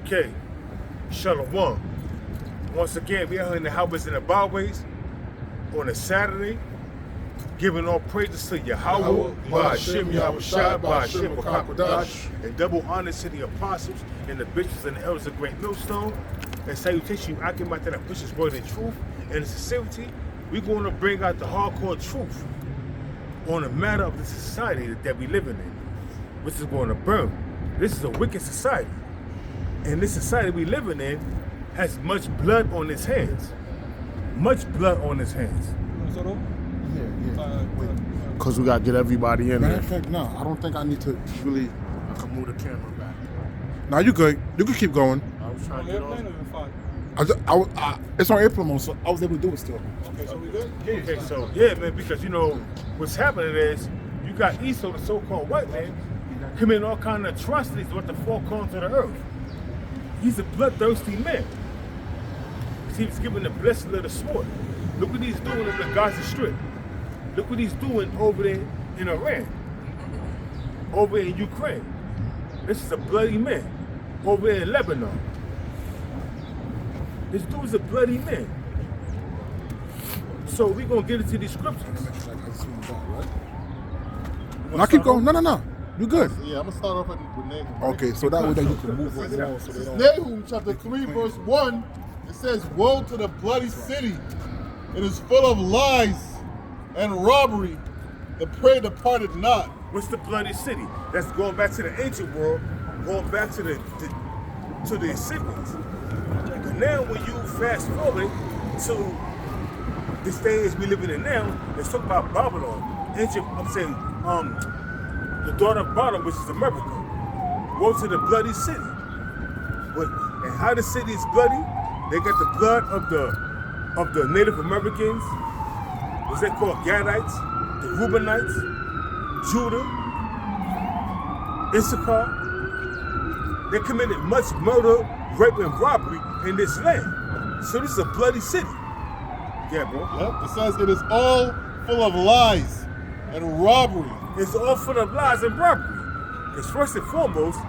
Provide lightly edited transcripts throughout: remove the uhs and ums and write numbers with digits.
Okay, Shalom. Once again, we are here in the highways and the byways on a Saturday, giving all praises to Yahweh, Ba'ashem Yahushua, Ba'ashem B'Kakodash, and double honors to the apostles and the bishops and the elders of Great Millstone. And salutation, I came out there that pushes word in truth and in sincerity. We're going to bring out the hardcore truth on the matter of the society that we living in, which is going to burn. This is a wicked society. And this society we living in has much blood on its hands. Much blood on its hands. Yeah. Because we got to get everybody in Matter there. of fact, no, I don't think I need to really. I can move the camera back. No, you good. You can keep going. I was trying to get on. It's on airplane mode, so I was able to do it still. Okay, so we good? Okay, so yeah, man, because you know what's happening is you got Esau, the so-called white man, committing all kind of atrocities with the four corners of the earth. He's a bloodthirsty man. He's giving the blessing of the sword. Look what he's doing in the Gaza Strip. Look what he's doing over there in Iran. Over in Ukraine. This is a bloody man. Over in Lebanon. This dude's a bloody man. So we're going to get into these scriptures. Now keep going. No. You good. Yeah, I'm going to start off with Nahum. Okay, so that way that you can move it along so they don't. Nahum chapter 3 verse 1, it says, "Woe to the bloody city. It is full of lies and robbery. The prey departed not." What's the bloody city? That's going back to the ancient world, going back to the Assyrians. But now when you fast forward to this day as we living in now, let's talk about Babylon. Ancient, I'm saying, the daughter of Babylon, which is America. Woe to the bloody city. And how the city is bloody? They got the blood of the Native Americans, what's they called Gadites, the Reubenites, Judah, Issachar. They committed much murder, rape, and robbery in this land. So this is a bloody city. Yeah, bro. Yep, it says it is all full of lies and robbery. It's all full of lies and robbery. Because first and foremost,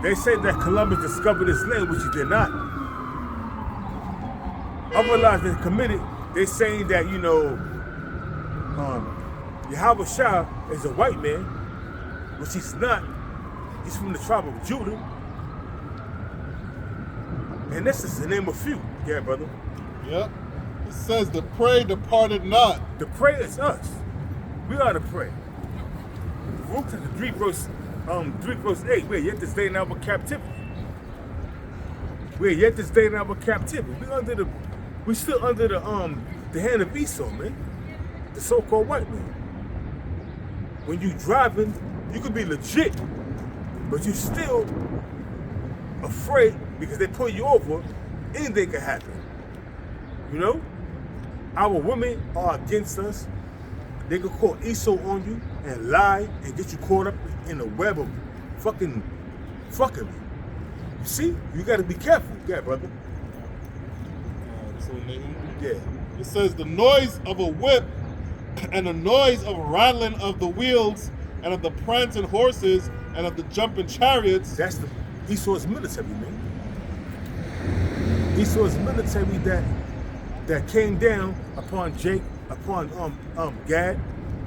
they say that Columbus discovered this land, which he did not. Other lies they committed, they saying that, you know, Yahweh Shah is a white man, which he's not. He's from the tribe of Judah. And this is the name of few. Yeah, brother. Yep. It says the prey departed not. The prey is us. We are the prey. Luke chapter 3 verse 8. We're yet this day in our captivity. We're yet this day in our captivity. We're still under the hand of Esau, man. The so-called white man. When you driving, you could be legit, but you still afraid because they pull you over, anything can happen. You know? Our women are against us. They could call Esau on you and lie and get you caught up in a web of fucking me. You see? You gotta be careful. Yeah, brother. So Nahum. Yeah. It says the noise of a whip and the noise of rattling of the wheels and of the prancing horses and of the jumping chariots. That's the Esau's military, man. Esau's military that came down upon Gad,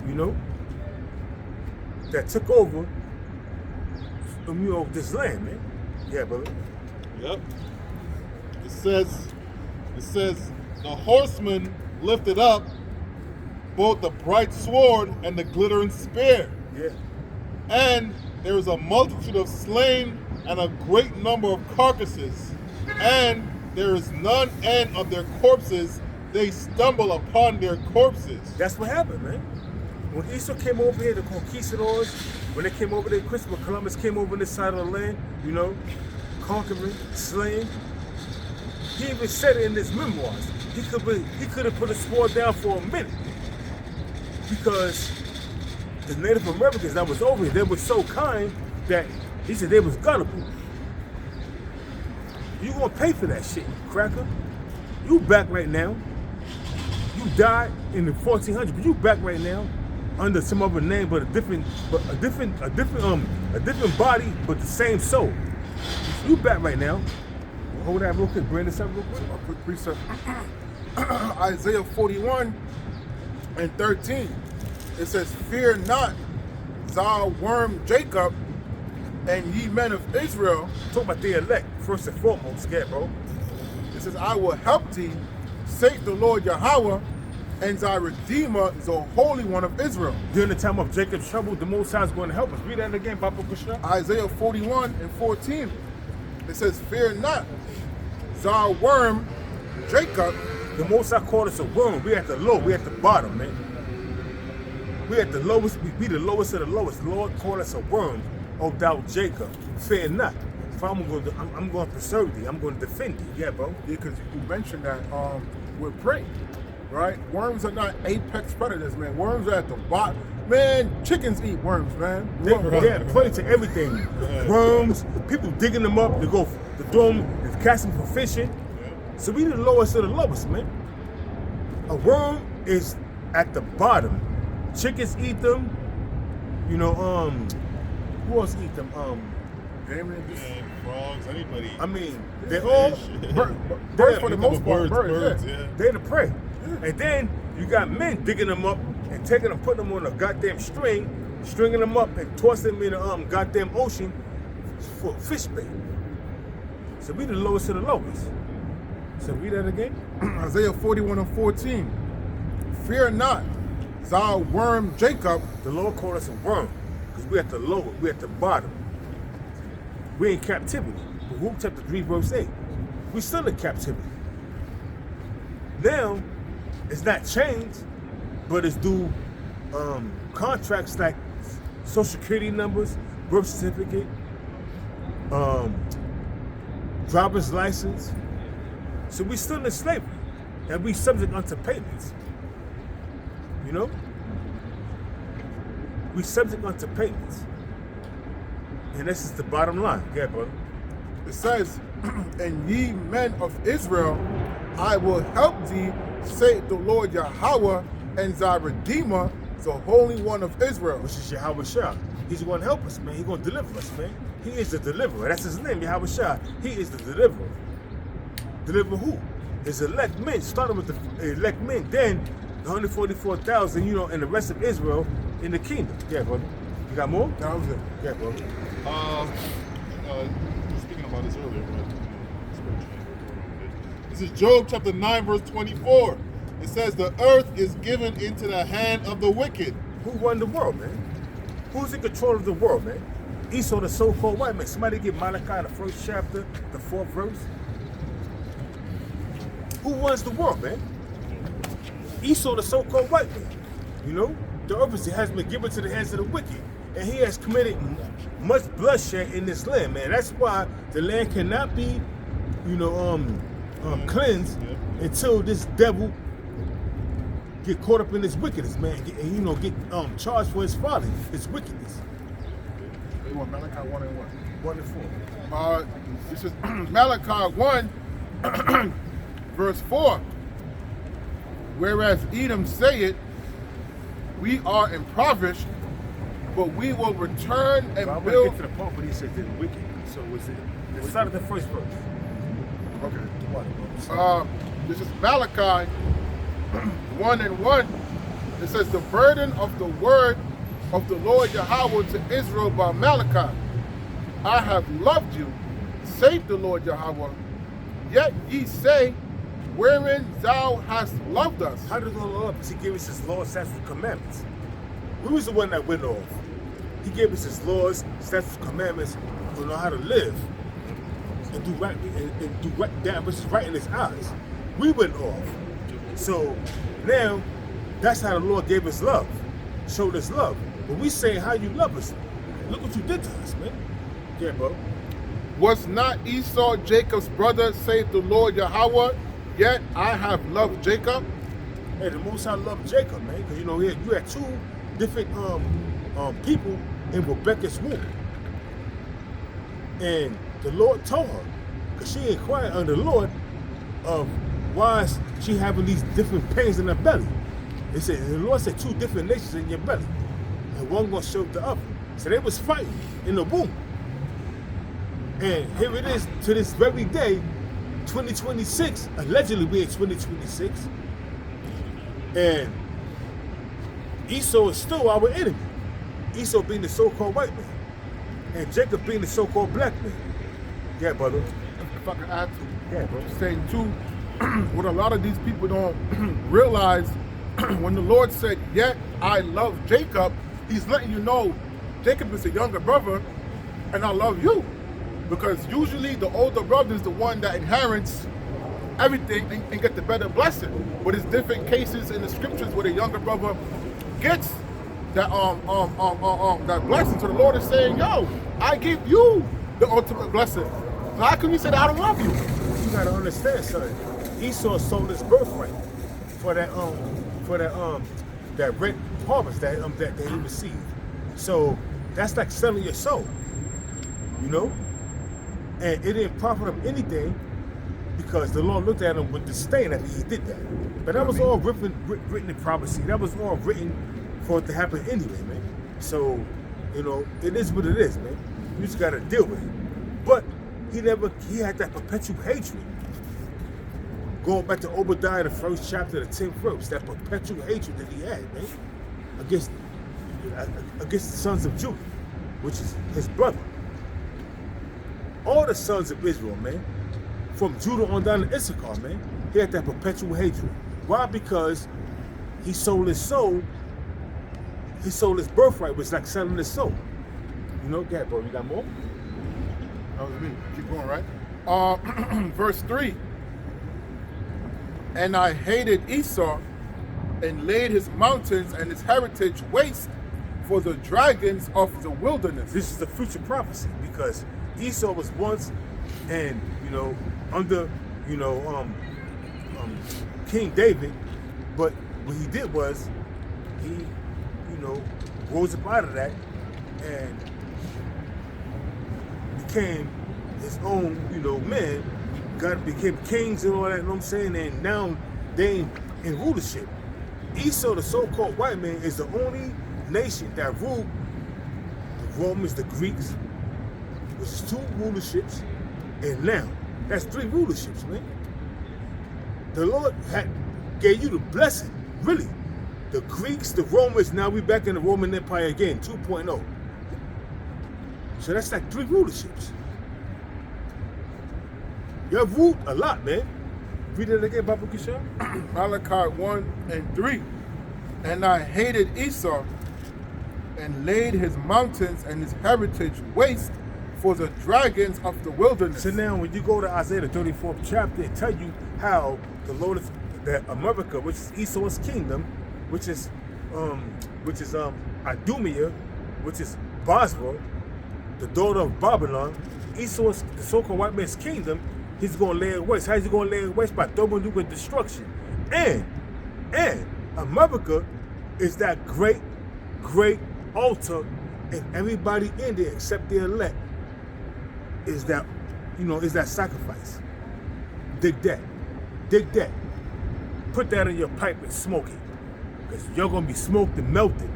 you know, that took over this land, man. Yeah, brother. Yep. It says the horseman lifted up both the bright sword and the glittering spear. Yeah. And there is a multitude of slain and a great number of carcasses. And there is none end of their corpses. They stumble upon their corpses. That's what happened, man. When Esau came over here, the conquistadors, when they came over there, Christopher Columbus came over this side of the land, you know, conquering, slaying. He even said it in his memoirs. He could have put a sword down for a minute. Because the Native Americans that was over here, they were so kind that he said they was gullible. You gonna pay for that shit, you cracker. You back right now. You died in the 1400s, but you back right now under some other name, but a different body, but the same soul. You back right now. hold that real quick. Bring this up real quick. A quick precept. Isaiah 41 and 13. It says, "Fear not, thou worm Jacob, and ye men of Israel." Talk about the elect, first and foremost. Yeah, bro. It says, "I will help thee, saith the Lord Yahweh, and thy Redeemer, the Holy One of Israel." During the time of Jacob's trouble, the Most High is going to help us. Read that again, Papa Kushna. Isaiah 41 and 14. It says, "Fear not, thou worm Jacob." The Most High called us a worm. We at the low. We at the bottom, man. We at the lowest. We the lowest of the lowest. The Lord called us a worm, O thou Jacob. Fear not. If I'm going to preserve thee. I'm going to defend thee. Yeah, bro. Yeah, because you mentioned that with prey, right? Worms are not apex predators, man. Worms are at the bottom. Man, chickens eat worms, man. They're prey to everything. Worms, people digging them up to throw them, to catch them for fishing. So we the lowest of the lowest, man. A worm is at the bottom. Chickens eat them. You know, who else eat them? Frogs, anybody. I mean, they're all birds for the most part. Birds, yeah. They're the prey. And then you got men digging them up and taking them, putting them on a goddamn string, stringing them up and tossing them in the goddamn ocean for fish bait. So we the lowest of the lowest. So read that again. Isaiah 41 and 14. "Fear not, thou worm Jacob." The Lord called us a worm because we're at the lower, we're at the bottom. We're in captivity. But Luke chapter 3, verse 8. We're still in captivity. Now, it's not changed, but it's due contracts like Social Security numbers, birth certificate, driver's license. So we're still in slavery, and we subject unto payments. You know? We subject unto payments. And this is the bottom line. Yeah, brother. It says, "And ye men of Israel, I will help thee, saith the Lord Yahweh, and thy Redeemer, the Holy One of Israel." Which is Yahweh Shah. He's going to help us, man. He's going to deliver us, man. He is the deliverer. That's his name, Yahweh Shah. He is the deliverer. Deliver who? His elect men. Starting with the elect men, then the 144,000, you know, and the rest of Israel in the kingdom. Yeah, brother. You got more? That was it. Yeah, brother. Speaking about this earlier, but this is Job chapter 9, verse 24. It says, "The earth is given into the hand of the wicked." Who run the world, man? Who's in control of the world, man? Esau, the so-called white man. Somebody give Malachi the first chapter, the 4th verse. Who runs the world, man? Esau, the so-called white man. You know, the earth has been given to the hands of the wicked, and he has committed much bloodshed in this land, man. That's why the land cannot be, you know, cleansed until this devil get caught up in his wickedness, man, and you know, get charged for his folly, his wickedness. You want Malachi 1 and 1? 1 and 4. This is Malachi 1, verse 4. "Whereas Edom saith, we are impoverished, but we will return and But I want to build." get to the part where he said they're wicked. So was it the start of the first verse? Okay. This is Malachi 1 and 1. It says, "The burden of the word of the Lord Yahweh to Israel by Malachi. I have loved you, saith the Lord Yahweh. Yet ye say, wherein thou hast loved us." How did the Lord love us? He gave us his laws, statutes, and commandments. We was the one that went off. He gave us his laws, statutes, and commandments to know how to live and do right and do right, that which is right in his eyes. We went off. So now that's how the Lord gave us love, showed us love. But we say how you love us. Look what you did to us, man. Yeah, bro. "Was not Esau Jacob's brother, saith the Lord Yahweh? Yet I have loved Jacob." Hey, the Most High loved Jacob, man, because you know you had two different people in Rebecca's womb, and the Lord told her, because she inquired under the Lord of why is she having these different pains in her belly. They said the Lord said 2 different nations in your belly, and one gonna show the other. So they was fighting in the womb, and here it is to this very day. 2026, allegedly we're in 2026, and Esau is still our enemy. Esau being the so-called white man, and Jacob being the so-called black man. Yeah, brother. If I can add to Yeah, bro. saying too, what a lot of these people don't realize, when the Lord said, "Yet I love Jacob," He's letting you know Jacob is a younger brother, and I love you, because usually the older brother is the one that inherits everything and get the better blessing. But it's different cases in the scriptures where the younger brother gets that that blessing. So the Lord is saying, "Yo, I give you the ultimate blessing." So how can you say that I don't love you? You gotta understand something. Esau sold his birthright for that that rent harvest that he received. So that's like selling your soul, you know. And it didn't profit him anything because the Lord looked at him with disdain after he did that. But that was all written in prophecy. That was all written for it to happen anyway, man. So, you know, it is what it is, man. You just gotta deal with it. But he had that perpetual hatred. Going back to Obadiah, the 1st chapter, the 10th verse, that perpetual hatred that he had, man, against the sons of Judah, which is his brother. All the sons of Israel, man, from Judah on down to Issachar, man, he had that perpetual hatred. Why? Because he sold his soul. He sold his birthright, which is like selling his soul. You know, yeah, bro, you got more? That was me. Keep going, right? Verse 3. And I hated Esau and laid his mountains and his heritage waste for the dragons of the wilderness. This is the future prophecy because Esau was once, and you know, under King David, but what he did was he, you know, rose up out of that and became his own, you know, man. Became kings and all that, you know what I'm saying? And now they in rulership. Esau, the so-called white man, is the only nation that ruled the Romans, the Greeks, which is 2 rulerships, and now that's 3 rulerships, man. The Lord gave you the blessing, really. The Greeks, the Romans, now we back in the Roman Empire again, 2.0. So that's like 3 rulerships. You have ruled a lot, man. Read it again, Baba Kishar. Malachi 1 and 3. And I hated Esau and laid his mountains and his heritage waste for the dragons of the wilderness. So now when you go to Isaiah the 34th chapter, it tells you how the Lord is, that America, which is Esau's kingdom, which is Idumea, which is Basra, the daughter of Babylon, Esau's, the so-called white man's kingdom, he's going to lay it waste. How's he going to lay it waste? By throwing you with destruction. And America is that great altar, and everybody in there except the elect is that, you know, is that sacrifice. Dig that. Put that in your pipe and smoke it, because you're going to be smoked and melted.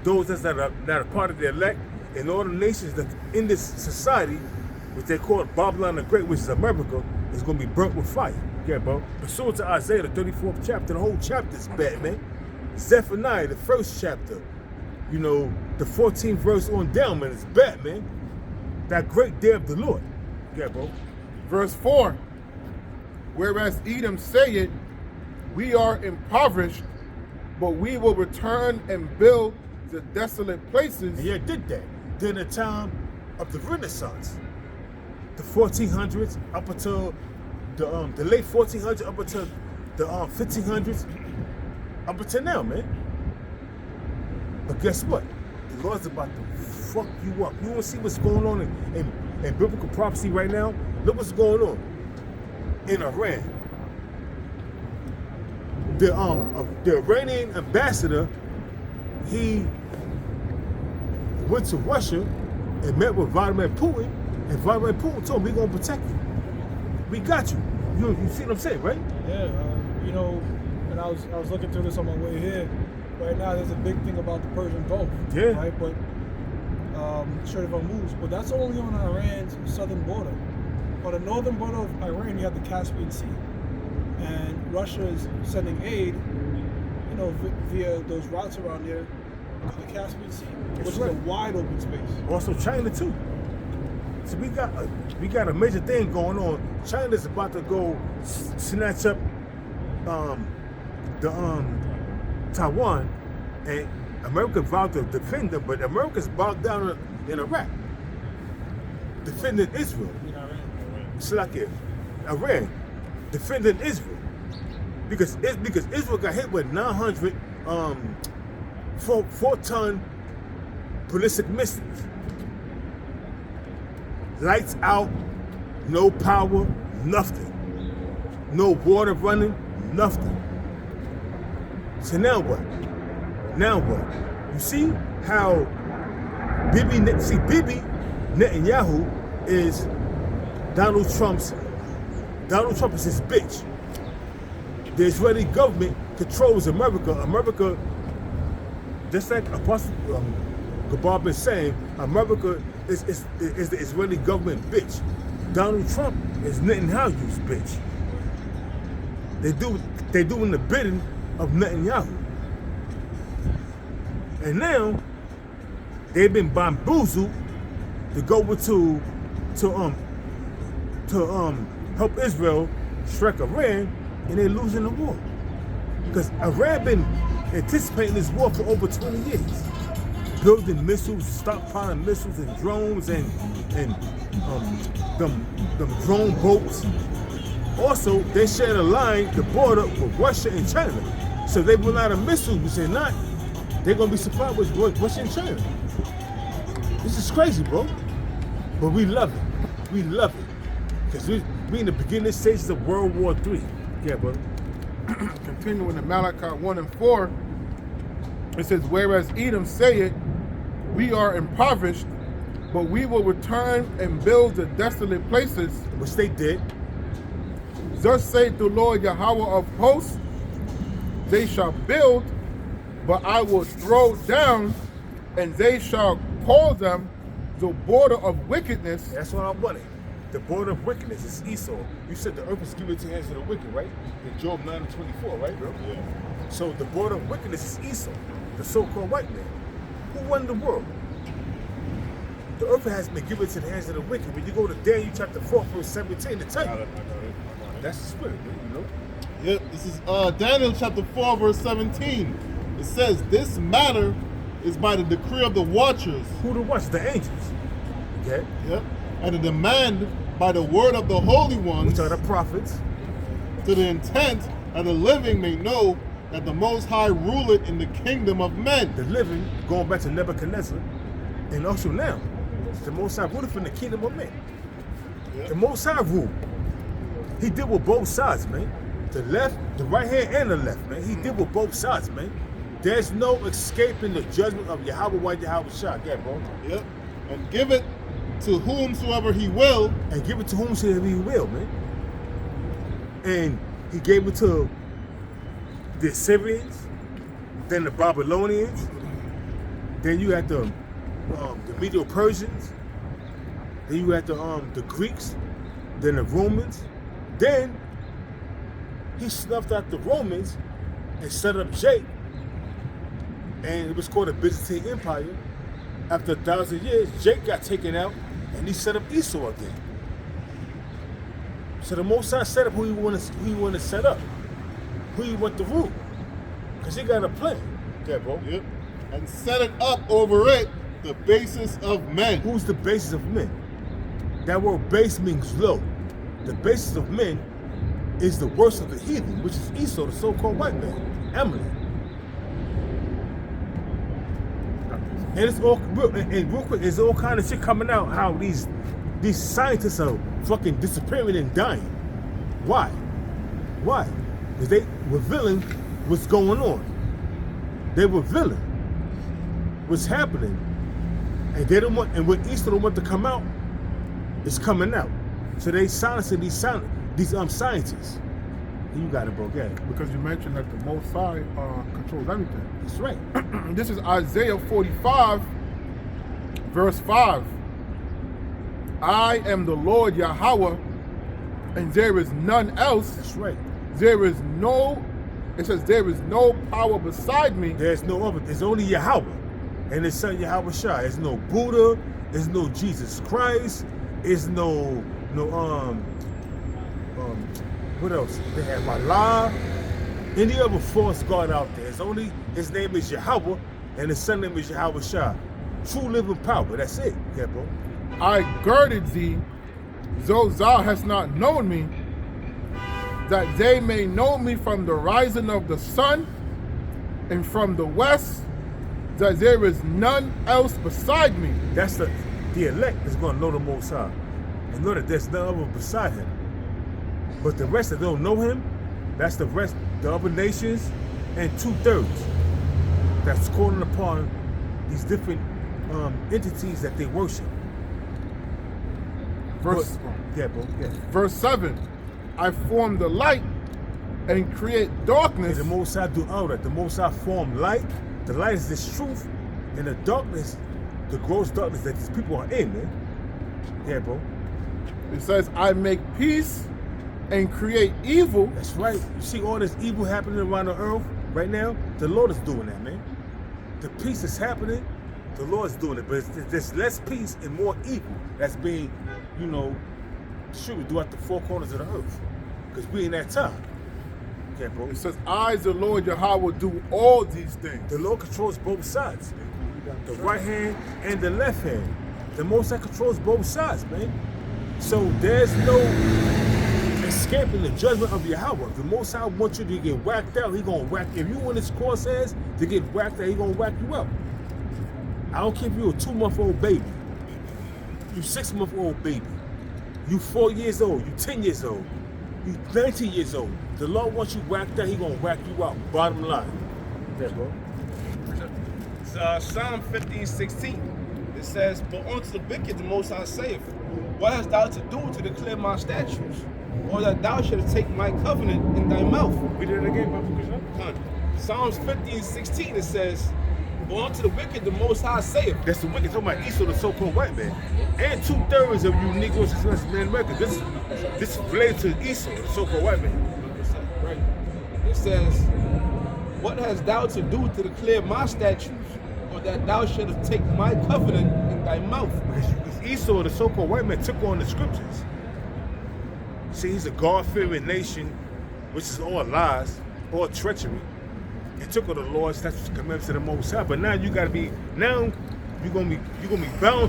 Those that are part of the elect, and all the nations that in this society, which they call Babylon the Great, which is America, is going to be burnt with fire. Yeah, bro. Pursuant to Isaiah, the 34th chapter, the whole chapter is bad, man. Zephaniah, the 1st chapter, you know, the 14th verse on down, man, it's bad, man. That great day of the Lord. Yeah, bro. Verse 4. Whereas Edom saith, we are impoverished, but we will return and build the desolate places. And yeah, did that during the time of the Renaissance. The 1400s up until the late 1400s, up until the 1500s, up until now, man. But guess what? The Lord's about to fuck you up. You want to see what's going on in biblical prophecy right now? Look what's going on in Iran. The Iranian ambassador, he went to Russia and met with Vladimir Putin. And Vladimir Putin told him, we're going to protect you. We got you. You see what I'm saying, right? Yeah, you know, and I was looking through this on my way here. Right now, there's a big thing about the Persian Gulf. Yeah. Right, but Strait of Hormuz. But that's only on Iran's southern border. On the northern border of Iran, you have the Caspian Sea, and Russia is sending aid, you know, via those routes around there to the Caspian Sea, which is a wide open space. Also China too. So we got a major thing going on. China's about to go snatch up Taiwan, and America vowed to defend them, but America's bogged down in Iraq, defending Israel. It's like Iran defending Israel because Israel got hit with 900 4-ton ballistic missiles. Lights out, no power, nothing. No water running, nothing. So now what? Now what? You see how Bibi Netanyahu is Donald Trump is his bitch. The Israeli government controls America. America, just like Apostle Gabar been saying, America is the Israeli government bitch. Donald Trump is Netanyahu's bitch. They doing the bidding of Netanyahu. And now they've been bamboozled to go to help Israel strike Iran, and they're losing the war. Because Iran been anticipating this war for over 20 years. Building missiles, stockpiling missiles and drones and them drone boats. Also, they share the border with Russia and China. So they run out of missiles, which they're not. They're gonna be supplied with Russia and China. This is crazy, bro. But we love it. We love it. Because we in the beginning stages of World War III. Yeah, brother. Continuing in Malachi 1 and 4, it says, whereas Edom saith, we are impoverished, but we will return and build the desolate places. Which they did. Thus saith the Lord Yahweh of hosts, they shall build, but I will throw down, and they shall call them the border of wickedness. That's what I wanted. The border of wickedness is Esau. You said the earth is given to the hands of the wicked, right? In Job 9:24, right, bro? Yeah. So the border of wickedness is Esau, the so-called white man. Who won the world? The earth has been given to the hands of the wicked. When you go to Daniel chapter 4, verse 17, to tell you. That's the spirit, man, you know? Yep, this is Daniel chapter 4, verse 17. It says, this matter is by the decree of the watchers. Who the watch? The angels. Okay? Yep. And the demand by the word of the holy ones. Which are the prophets. To the intent that the living may know that the Most High ruleth in the kingdom of men. The living, going back to Nebuchadnezzar, and also now, the Most High ruleth in the kingdom of men. Yep. The Most High rule. He did with both sides, man. The left, the right hand, and the left, man. He did with both sides, man. There's no escaping the judgment of Yahweh while Yahweh shot. Yeah, bro. Yep. And give it to whomsoever he will. And give it to whomsoever he will, man. And he gave it to the Assyrians, then the Babylonians, then you had the Medo-Persians, then you had the Greeks, then the Romans. Then he snuffed out the Romans and set up Jake, and it was called the Byzantine Empire. After 1,000 years, Jake got taken out, and he set up Esau again. So the Most High set up who he want to set up, who he want to rule, because he got a plan. Yeah, bro. Yep. And set it up over it, the basis of men. Who's the basis of men? That word base means low. The basis of men is the worst of the heathen, which is Esau, the so-called white man, Amalek. And it's all real quick, there's all kind of shit coming out how these scientists are fucking disappearing and dying. Why? Why? Because they revealing what's going on. They revealing what's happening, and they don't want. And what Easter don't want to come out, is coming out. So they silencing these scientists. You got it, bro. Yeah. Because you mentioned that the Most High controls everything. That's right. This is Isaiah 45, verse 5. I am the Lord Yahweh, and there is none else. That's right. There is no, it says, there is no power beside me. There's no other. There's only Yahweh and His Son Yahweh Shai. There's no Buddha. There's no Jesus Christ. There's no what else? They have Allah. Any other false god out there? It's only His name is Yahweh and His Son name is Yahweh Shai. True living power. That's it. Yeah, bro. I girded thee, though thou hast not known me, that they may know me from the rising of the sun and from the west, that there is none else beside me. That's the elect is going to know the Most High and know that there's none other beside Him. But the rest that don't know Him, that's the rest, the other nations, and 2/3 that's calling upon these different entities that they worship. Verse, Yeah, bro. Yeah. verse 7, I form the light and create darkness. And the Most High do all that. The Most High form light. The light is this truth, and the darkness, the gross darkness that these people are in, man. Yeah, bro. It says, I make peace and create evil. That's right. You see all this evil happening around the earth right now? The Lord is doing that, man. The peace is happening. The Lord is doing it. But there's less peace and more evil that's being, distributed throughout the four corners of the earth. Because we in that time. Yeah, bro. It says, I, the Lord Yahweh, do all these things. The Lord controls both sides. The right hand and the left hand. The Most High controls both sides, man. So there's no escaping the judgment of Yahweh. If the Most High wants you to get whacked out, He gonna whack you. If you in His crosshairs to get whacked out, He gonna whack you up. I don't care if you're a 2-month-old baby. You 6-month-old baby. You 4 years old. You 10 years old. You 19 years old. The Lord wants you whacked out, He gonna whack you out. Bottom line. Yeah, bro. Psalm 15:16. It says, but unto the wicked the Most High saith, what hast thou to do to declare my statutes? Or that thou shouldst take my covenant in thy mouth? Read it again, brother. Psalms 15:16 it says, but unto the wicked the Most High saith. That's the wicked, talking about Esau, the so-called white man. And 2/3 of you Negroes in America. This is related to Esau, the so-called white man. Right. It says, what hast thou to do to declare my statutes? Or that thou shouldst take my covenant in thy mouth? Because Esau, the so-called white man, took on the scriptures. See, he's a God-fearing nation, which is all lies, all treachery. He took on the Lord's statutes and commandments of the Most High. But now you're gonna be bound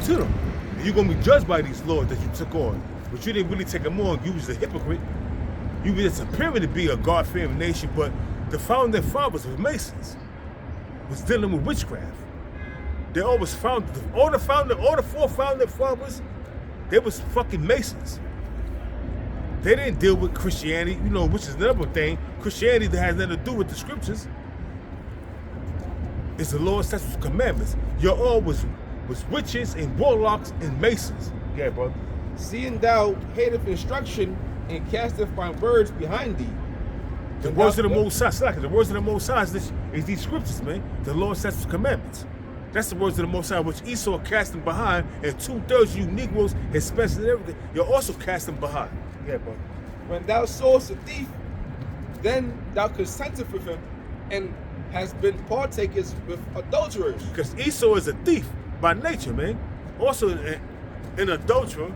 to them. And you're gonna be judged by these laws that you took on. But you didn't really take them on. You was a hypocrite. You were just appearing to be a God-fearing nation, but the founding fathers were Masons, was dealing with witchcraft. They always found all the four founding fathers, they was fucking Masons. They didn't deal with Christianity, which is another thing. Christianity that has nothing to do with the scriptures. It's the Lord's statutes and commandments. Your all was witches and warlocks and Masons. Yeah, brother. Seeing thou hateth instruction and casteth my words behind thee. The words of the Most High, the words of the Most High is these scriptures, man. The Lord's statutes and commandments. That's the words of the Most High, which Esau cast them behind, and 2/3 of you Negroes, Hispanics and everything, you're also cast them behind. Yeah, brother. When thou sawest a thief, then thou consentest with him, and hast been partakers with adulterers. Because Esau is a thief by nature, man. Also an adulterer.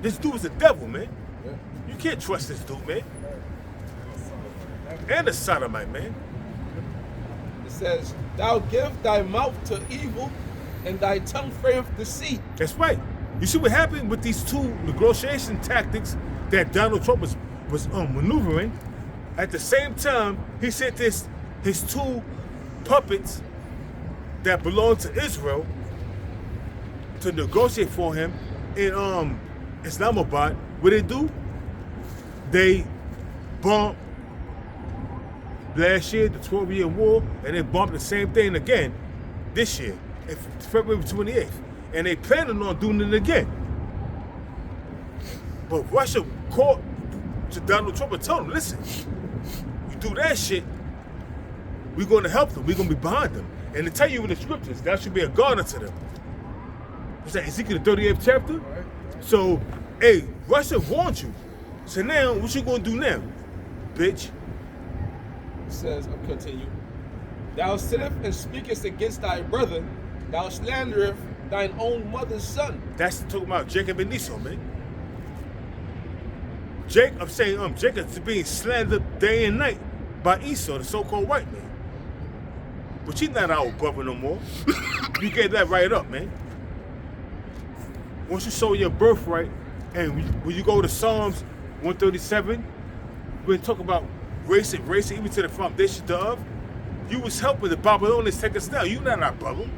This dude is a devil, man. Yeah. You can't trust this dude, man. And a sodomite, man. It says, thou give thy mouth to evil, and thy tongue frameth deceit. That's right. You see what happened with these two negotiation tactics that Donald Trump was maneuvering? At the same time, he sent his two puppets that belong to Israel to negotiate for him in Islamabad. What they do? They bombed last year, the 12-year war, and they bombed the same thing again this year, February 28th. And they planning on doing it again. But Russia called to Donald Trump and told him, listen, you do that shit, we're going to help them. We're going to be behind them. And to tell you in the scriptures, that should be a guard unto them. It's like Ezekiel the 38th chapter. So Hey, Russia warned you. So now, what you gonna do now, bitch? It says, I'll continue. Thou sittest and speakest against thy brother, thou slanderest thine own mother's son. That's talking about Jacob and Esau, man. I'm saying Jacob's being slandered day and night by Esau, the so-called white man. But he's not our brother no more. You get that right up, man. Once you show your birthright, and when you go to Psalms 137, we talk about race, even to the foundation thereof. You was helping the Babylonians take us down. You not our brother.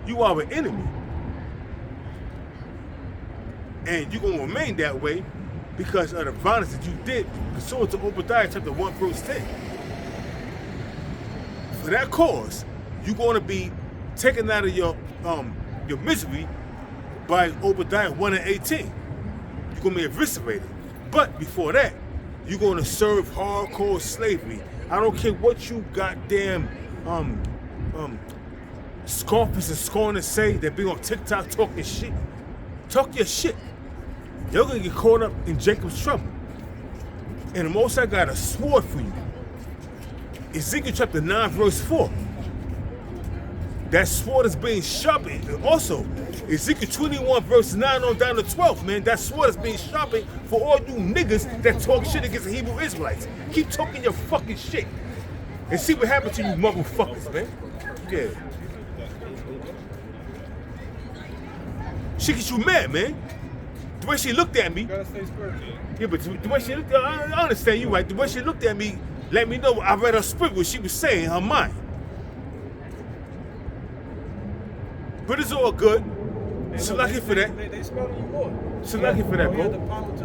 You are an enemy. And you're going to remain that way because of the violence that you did. Pursuant to Obadiah chapter 1 verse 10. For that cause, you're going to be taken out of your misery by Obadiah 1 and 18. You're going to be eviscerated. But before that, you're going to serve hardcore slavery. I don't care what you goddamn scoffers and scorners say that be on TikTok talking shit. Talk your shit. You're gonna get caught up in Jacob's trouble. And the Most High got a sword for you. Ezekiel chapter 9 verse 4. That sword is being sharpened. And also, Ezekiel 21 verse 9 on down to 12, man. That sword is being sharpened for all you niggas that talk shit against the Hebrew Israelites. Keep talking your fucking shit. And see what happens to you motherfuckers, man. Yeah. She gets you mad, man. The way she looked at me. You gotta stay spiritual. Yeah, but the way she looked at me, I understand you right. The way she looked at me, let me know I read her spirit, what she was saying, her mind. But it's all good. So lucky for that. They spat on the Lord. So lucky for that, He had bro. the power to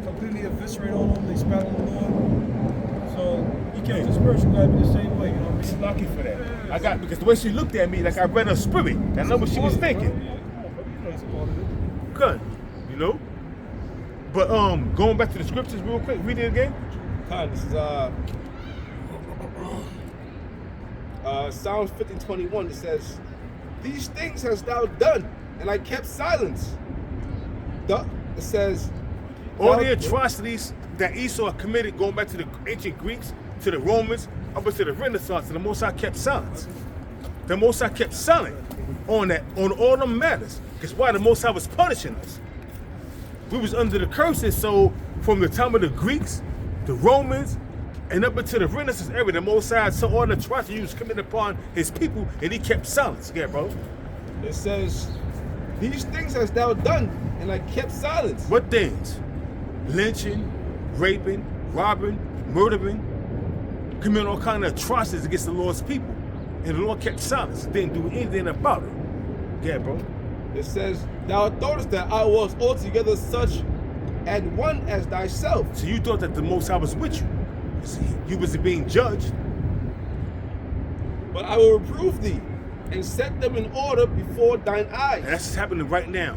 completely eviscerate on them. They spat on the Lord. So you can't. The spiritual gotta be the same way. You know what I mean? She's lucky for that. I got because the way she looked at me, like I read her spirit. I know what she was thinking. Good, you know. But going back to the scriptures real quick, read it again. This is Psalms 50:21. It says, "These things hast thou done, and I kept silence." It says, All the atrocities that Esau committed, going back to the ancient Greeks, to the Romans, up into the Renaissance, and the Most High kept silence. The Most High kept silent on that, on all them matters. Because why? The Most High was punishing us. We was under the curses, so from the time of the Greeks, the Romans, and up into the Renaissance era, the Most High saw all the atrocities was committed upon his people, and he kept silence. Yeah, bro. It says, "These things hast thou done, and I kept silence." What things? Lynching, raping, robbing, murdering, committing all kind of atrocities against the Lord's people. And the Lord kept silence, didn't do anything about it. Yeah, bro. It says, "Thou thoughtest that I was altogether such and one as thyself." So you thought that the Most High was with you. You was being judged. "But I will reprove thee, and set them in order before thine eyes." And that's happening right now.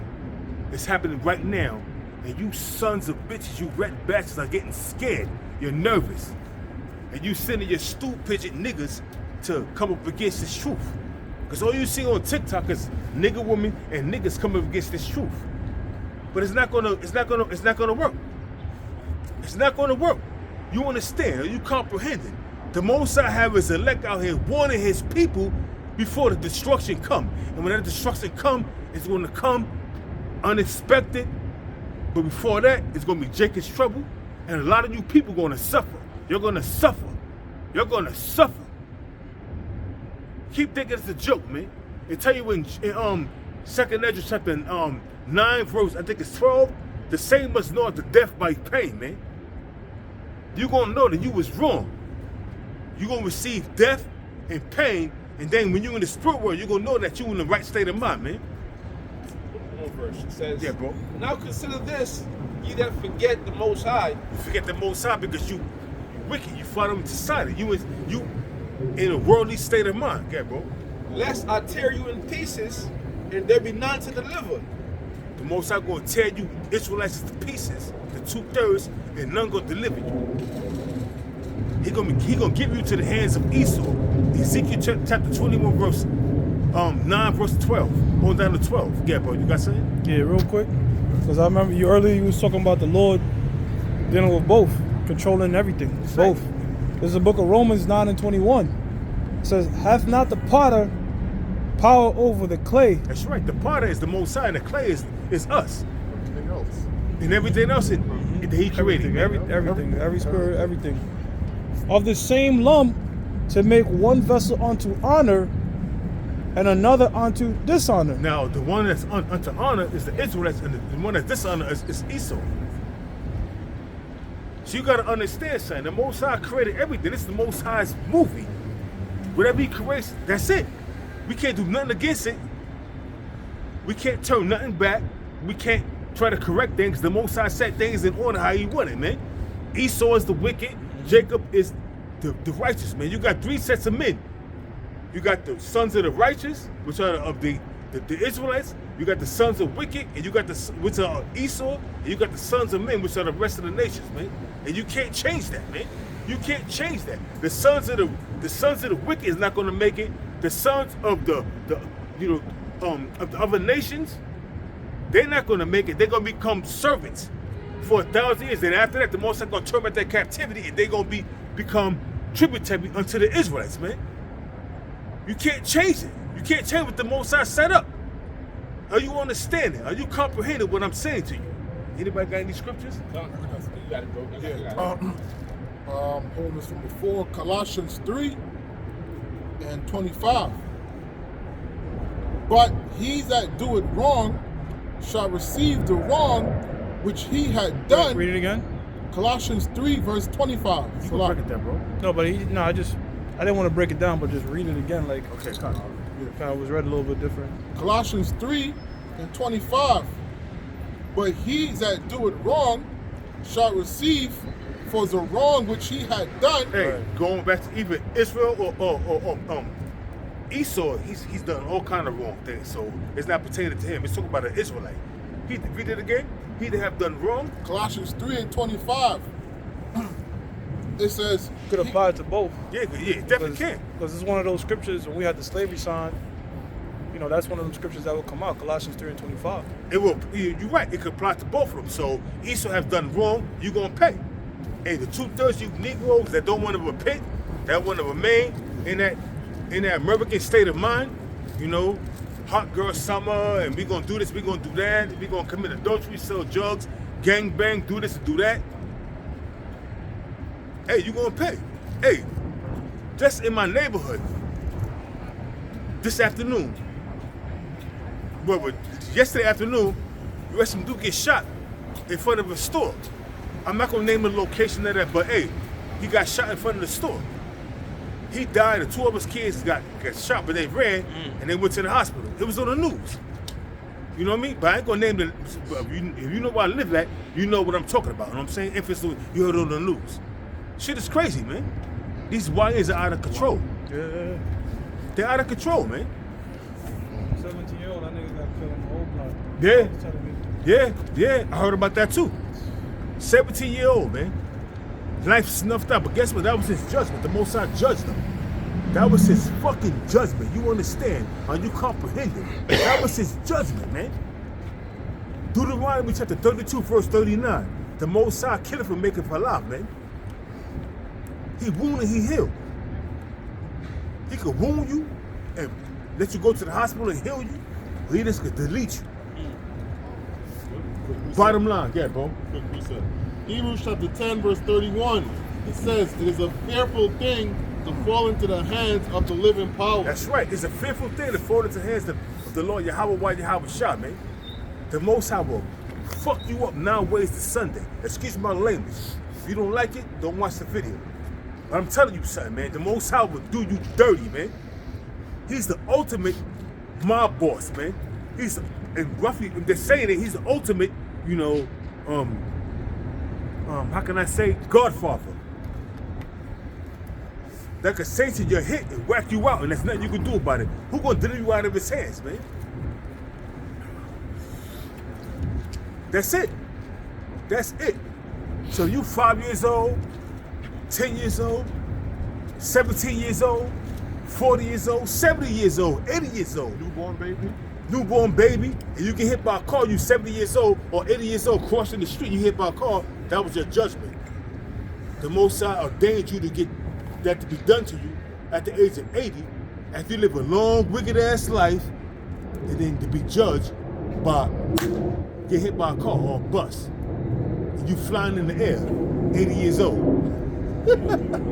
It's happening right now. And you sons of bitches, you red bastards are getting scared. You're nervous. And you sending your stupid niggas to come up against this truth. Because all you see on TikTok is nigga women and niggas coming up against this truth. But it's not gonna work. It's not gonna work. You understand? Are you comprehending? The Most High have his elect out here warning his people before the destruction come. And when that destruction come, it's gonna come unexpected. But before that, it's gonna be Jacob's trouble. And a lot of you people gonna suffer. You're gonna suffer. You're gonna suffer. Keep thinking it's a joke, man. They tell you in 2nd Ezra chapter 9 verse, I think it's 12, the same must know the death by pain, man. You're gonna know that you was wrong. You're gonna receive death and pain, and then when you're in the spirit world, you're gonna know that you're in the right state of mind, man. One verse, it says, Yeah, bro. "Now consider this, ye that forget the Most High." You forget the Most High because you wicked. You follow him to side. You in a worldly state of mind. Yeah, bro. "Lest I tear you in pieces, and there be none to deliver." The Most High gonna tear you Israelites to pieces, the 2/3, and none gonna deliver you. He gonna give you to the hands of Esau. Ezekiel chapter 21 verse 9 verse 12, going down to 12. Yeah, bro. You got something? Yeah, real quick. Because I remember you earlier, you was talking about the Lord dealing with both, controlling everything, both. There's a book of Romans 9:21. It says, hath not the potter power over the clay? That's right. The potter is the Most High, and the clay is us. Everything else. And everything else that he created. Everything, every spirit, everything. Of the same lump to make one vessel unto honor and another unto dishonor. Now, the one that's unto honor is the Israelites, and the one that's dishonor is Esau. So you got to understand, son. The Most High created everything. This is the Most High's movie. Whatever he creates, that's it. We can't do nothing against it. We can't turn nothing back. We can't try to correct things. The Most High set things in order how he wanted, man. Esau is the wicked. Jacob is the righteous, man. You got three sets of men. You got the sons of the righteous, which are of the Israelites. You got the sons of wicked, and you got which are Esau, and you got the sons of men, which are the rest of the nations, man. And you can't change that, man. You can't change that. The sons of the wicked is not going to make it. The sons of the of the other nations, they're not going to make it. They're going to become servants for 1,000 years. Then after that, the Most High going to turn back their captivity, and they're going to become tributary unto the Israelites, man. You can't change it. You can't change what the Most High set up. Are you understanding? Are you comprehending what I'm saying to you? Anybody got any scriptures? You got it, bro. Holding this from before, Colossians 3 and 25. But he that doeth wrong shall receive the wrong which he had done. Read it again. Colossians 3 verse 25. You can break it down, bro. No, but I didn't want to break it down, but just read it again. Like, Okay, kind of was read a little bit different. Colossians 3 and 25. But he that doeth wrong shall receive for the wrong which he had done. Hey, going back to either Israel or Esau, he's done all kind of wrong things. So it's not pertaining to him. It's talking about an Israelite. Read it again. He that have done wrong. Colossians 3 and 25. It says Could apply to both. Yeah, definitely can. Because it's one of those scriptures when we had the slavery sign. You know, that's one of them scriptures that will come out. Colossians 3 and 25. It will. You're right. It could apply to both of them. So Esau has done wrong. You're gonna pay. Hey, the 2/3 you Negroes that don't want to repent, that want to remain in that American state of mind, you know, hot girl summer, and we gonna do this, we gonna do that, we gonna commit adultery, sell drugs, gang bang, do this and do that. Hey, you gonna pay. Hey, just in my neighborhood, this afternoon, well, yesterday afternoon, you had some dude get shot in front of a store. I'm not gonna name the location of that, but hey, he got shot in front of the store. He died, and 2 of his kids got shot, but they ran and they went to the hospital. It was on the news. You know what I mean? But I ain't gonna name the. If you know where I live at, you know what I'm talking about. You know what I'm saying? If it's you heard it on the news, shit is crazy, man. These YNs are out of control. Yeah. They're out of control, man. 17-year-old, that nigga got killed in the whole block. Yeah. I heard about that too. 17-year-old, man. Life snuffed out, but guess what? That was his judgment. The Most High judged him. That was his fucking judgment. You understand? Are you comprehending? That was his judgment, man. Deuteronomy chapter 32, verse 39. The Most High killeth for making for life, man. He wounded, he healed. He could wound you and let you go to the hospital and heal you, or he just could delete you. Bottom line, yeah, bro. Quick reset. Hebrews chapter 10, verse 31. It says, it is a fearful thing to fall into the hands of the living power. That's right. It's a fearful thing to fall into the hands of the Lord Yahweh while Yahweh shot, man. The Most High will fuck you up 9 ways to Sunday. Excuse my language. If you don't like it, don't watch the video. But I'm telling you something, man. The Most High will do you dirty, man. He's the ultimate mob boss, man. And roughly, if they're saying it, he's the ultimate, you know, how can I say, Godfather. That could sanction your hit and whack you out, and there's nothing you can do about it. Who gonna deliver you out of his hands, man? That's it. That's it. So you 5 years old, 10 years old, 17 years old, 40 years old, 70 years old, 80 years old. Newborn baby. newborn baby, and you get hit by a car, you 70 years old or 80 years old, crossing the street, you hit by a car, that was your judgment. The Most High ordained you to get that to be done to you at the age of 80, after you live a long, wicked-ass life, and then to be judged by get hit by a car or a bus, and you flying in the air, 80 years old. You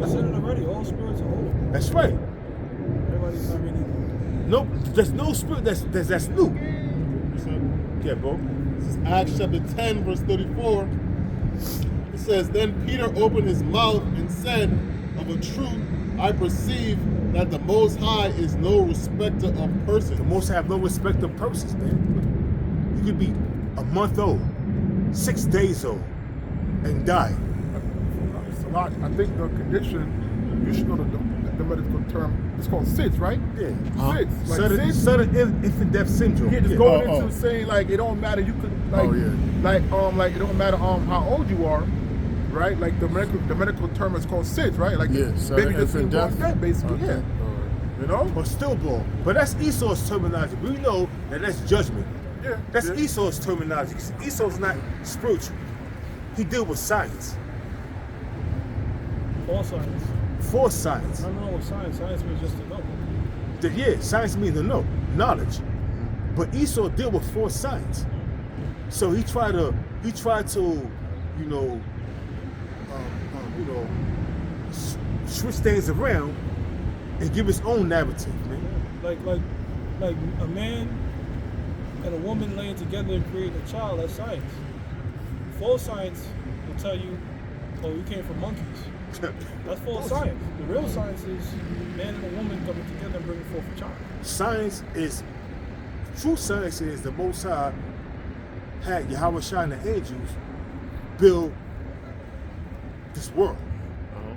said it already. All spirits are holy. That's right. Everybody's not really. No, there's no spirit that's new. Yeah, bro. This is Acts chapter 10, verse 34. It says, Then Peter opened his mouth and said, Of a truth, I perceive that the Most High is no respecter of persons. The Most High have no respect of persons, man. You could be a month old, 6 days old, and die. Salat, I think the condition, you should know the medical term, it's called SIDS, right? Yeah. SIDS. Like Sudden SIDS. infant death syndrome. Yeah, just Yeah. going into saying like it don't matter. You could like, Oh, yeah. like it don't matter how old you are, right? Like the medical term is called SIDS, right? Like Yeah, sudden baby infant death. dead, basically. Yeah, you know. Or stillborn. But that's Esau's terminology. We know that that's judgment. Yeah, That's yeah. Esau's terminology. Esau's not spiritual. He deals with science. All science. For science. I don't know what science. Science means just to know. Yeah, science means to know, knowledge. But Esau deal with force science. So he tried to, switch things around and give his own narrative, man. Like a man and a woman laying together and creating a child. That's science. Full science will tell you, oh, you came from monkeys. That's full science. The real science is man and a woman coming together and bringing forth a child. True science is the Most High had Yahweh Shai and the angels build this world.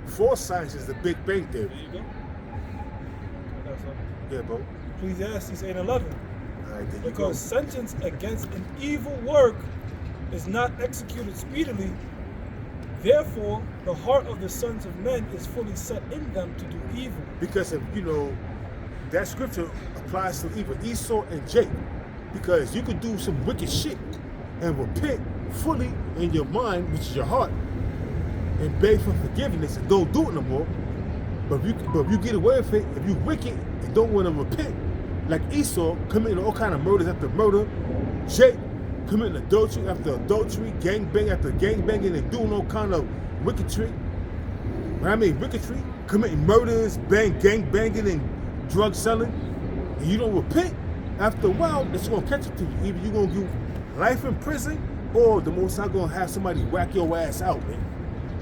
False science is the Big Bang Theory. There you go. I got something. Yeah, bro. Ecclesiastes 8:11. All right, there you Because sentence against an evil work is not executed speedily, therefore the heart of the sons of men is fully set in them to do evil. Because if that scripture applies to even Esau and Jacob. Because you could do some wicked shit and repent fully in your mind, which is your heart, and beg for forgiveness and don't do it no more. But if you get away with it, if you wicked and don't want to repent, like Esau committing all kind of murders after murder, Jacob committing adultery after adultery, gangbang after gangbanging, and doing all kind of wicketry. When I mean wicketry, committing murders, gang banging, and drug selling, and you don't repent, after a while, that's gonna catch up to you. Either you're gonna do life in prison, or the Most High gonna have somebody whack your ass out, man.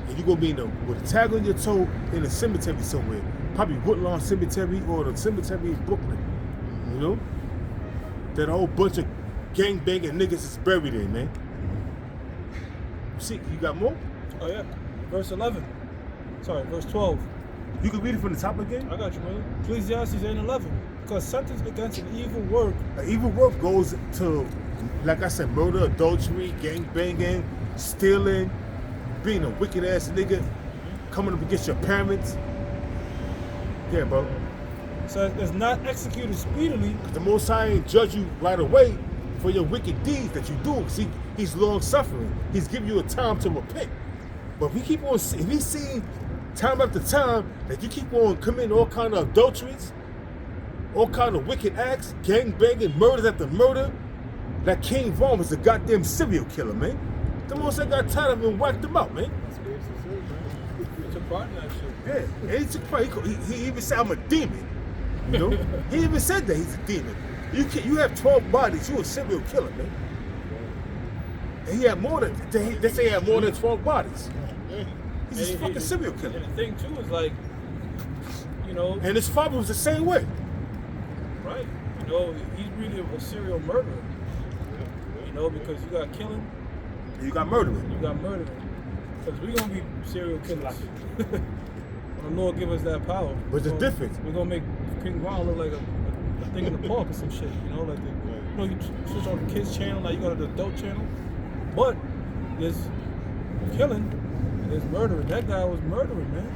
And you're gonna be with a tag on your toe in a cemetery somewhere, probably Woodlawn Cemetery or the cemetery in Brooklyn. You know, that a whole bunch of gang banging niggas is buried in, man. See, you got more? Oh yeah. Verse 11. Sorry, verse 12. You can read it from the top again. I got you, brother. Ecclesiastes 8:11. Because sentence against an evil work. An evil work goes to, like I said, murder, adultery, gang banging, stealing, being a wicked ass nigga, coming up against your parents. Yeah, bro. So it's not executed speedily. The Most High ain't judge you right away for your wicked deeds that you do. See, he's long suffering. He's giving you a time to repent. But if he's seeing time after time that you keep on committing all kind of adulteries, all kind of wicked acts, gang banging, murders after murder, that King Von was a goddamn serial killer, man. The Most High got tired of him and whacked him out, man. He took part in that shit. Yeah, and he took part. He even said, I'm a demon. You know? He even said that he's a demon. You have 12 bodies, you a serial killer, man. And he had more than, they say he had more than 12 bodies. He's a fucking serial killer. And the thing too is like, And his father was the same way. Right. He's really a serial murderer. Because you got killing. You got murdering. You got murdering. Because we're going to be serial killers. When the Lord give us that power. But the difference. We're going to make King Von look like a thing in the park or some shit. You switch on the kids channel, now you go to the adult channel. But there's killing and there's murdering. That guy was murdering, man.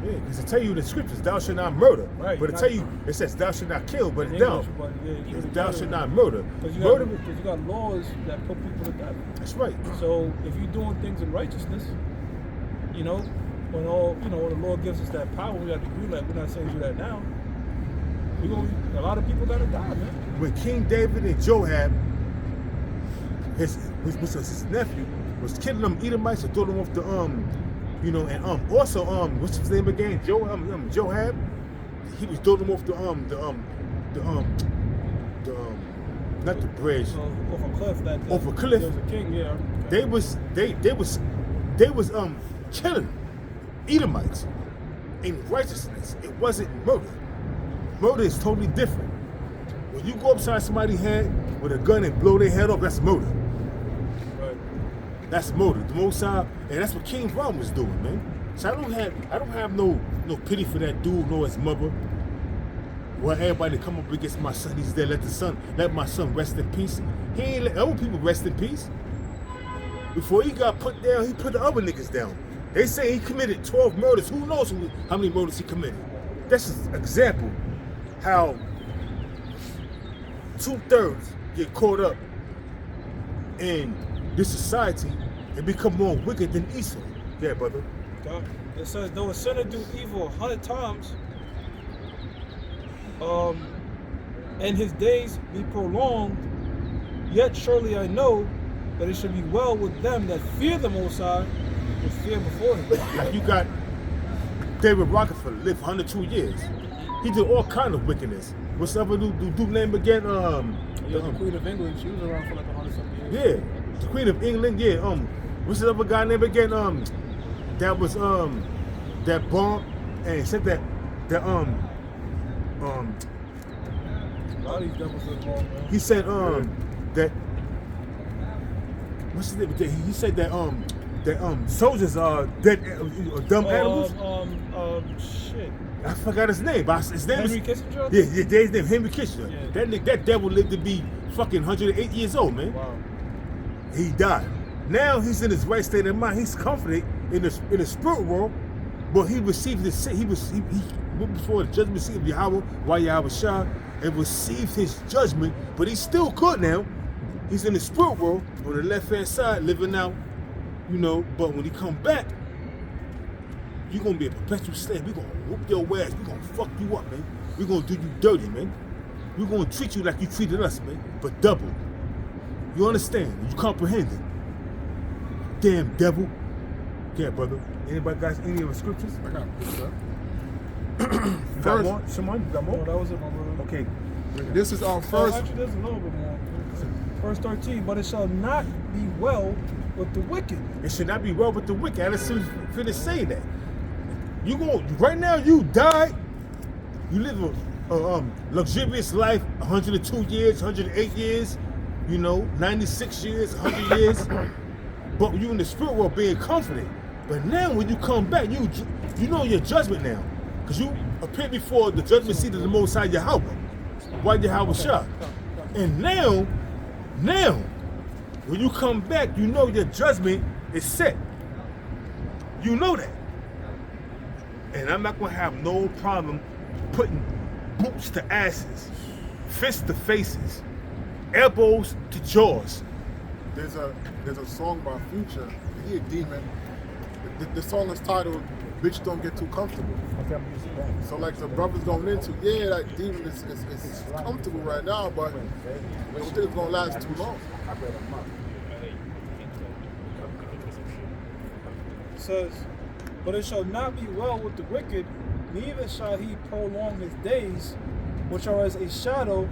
Yeah, because it tell you in the scriptures, thou shalt not murder. Right, But it tell you, it says thou shalt not kill, but In it don't. English, but yeah, you It's shouldn't thou murder. shalt not murder. Because Murder, you got laws that put people to death. that's right. So if you're doing things in righteousness, you know, when the Lord gives us that power, we got to agree. Like, we're not saying do that now. A lot of people gotta die, man. When King David and Joab, his nephew, was killing them Edomites and throwing them off the and also what's his name again? Joab. He was throwing them off not the bridge. Off a cliff. Off a cliff. There was a king, yeah. They was killing Edomites in righteousness. It wasn't murder. Murder is totally different. When you go upside somebody's head with a gun and blow their head off, that's murder. Right. That's murder. The Most High, and that's what King Von was doing, man. So I don't have no pity for that dude nor his mother. Well, everybody come up against my son, he's there. Let my son rest in peace. He ain't let other people rest in peace. Before he got put down, he put the other niggas down. They say he committed 12 murders. Who knows how many murders he committed? That's just an example how 2/3 get caught up in this society and become more wicked than Esau. Yeah, brother. God. It says, though a sinner do evil 100 times, and his days be prolonged, yet surely I know that it should be well with them that fear the Most High, with fear before him. Like you got David Rockefeller lived 102 years. He did all kind of wickedness. What's the other dude name again? The Queen of England, she was around for like 100-something years. Yeah, the Queen of England. Yeah. What's the other guy name again? That was that bomb and said that A lot of these devils are wrong, man. he said that what's his name? He said that soldiers are dead dumb animals. Shit. I forgot his name. But his name Henry was Kissinger? yeah, his name Henry Kissinger. Yeah. That devil lived to be fucking 108 years old, man. Wow. He died. Now he's in his right state of mind. He's comforted in the spirit world, but he received this. He went before the judgment seat of Yahweh, while Yahweh Shah, and received his judgment. But he's still good now. He's in the spirit world on the left hand side, living out, But when he come back, you're gonna be a perpetual slave. We're gonna whoop your ass. We're gonna fuck you up, man. We're gonna do you dirty, man. We're gonna treat you like you treated us, man, but double. You understand? You comprehend it? Damn devil. Yeah, brother. Anybody got any of the scriptures? I got this, sir. You got more? Someone? You got Oh, more? that was it, my brother. Okay. This is our first. Actually, there's a little bit more. Verse 13, but it shall not be well with the wicked. It should not be well with the wicked. I just finished saying that. You go right now. You died. You live a luxurious life. 102 years, 108 years. 96 years, 100 years. But you in the spirit world being comforted. But now when you come back, you know your judgment now, because you appear before the judgment seat of the Most High Yahweh, why Yahweh Shah. And now, when you come back, you know your judgment is set. You know that. And I'm not going to have no problem putting boots to asses, fists to faces, elbows to jaws. There's a song by Future. He a demon. The song is titled "Bitch Don't Get Too Comfortable." So like the brothers going into, that demon is comfortable right now, but don't think it's gonna last too long. It says, but it shall not be well with the wicked, neither shall he prolong his days, which are as a shadow,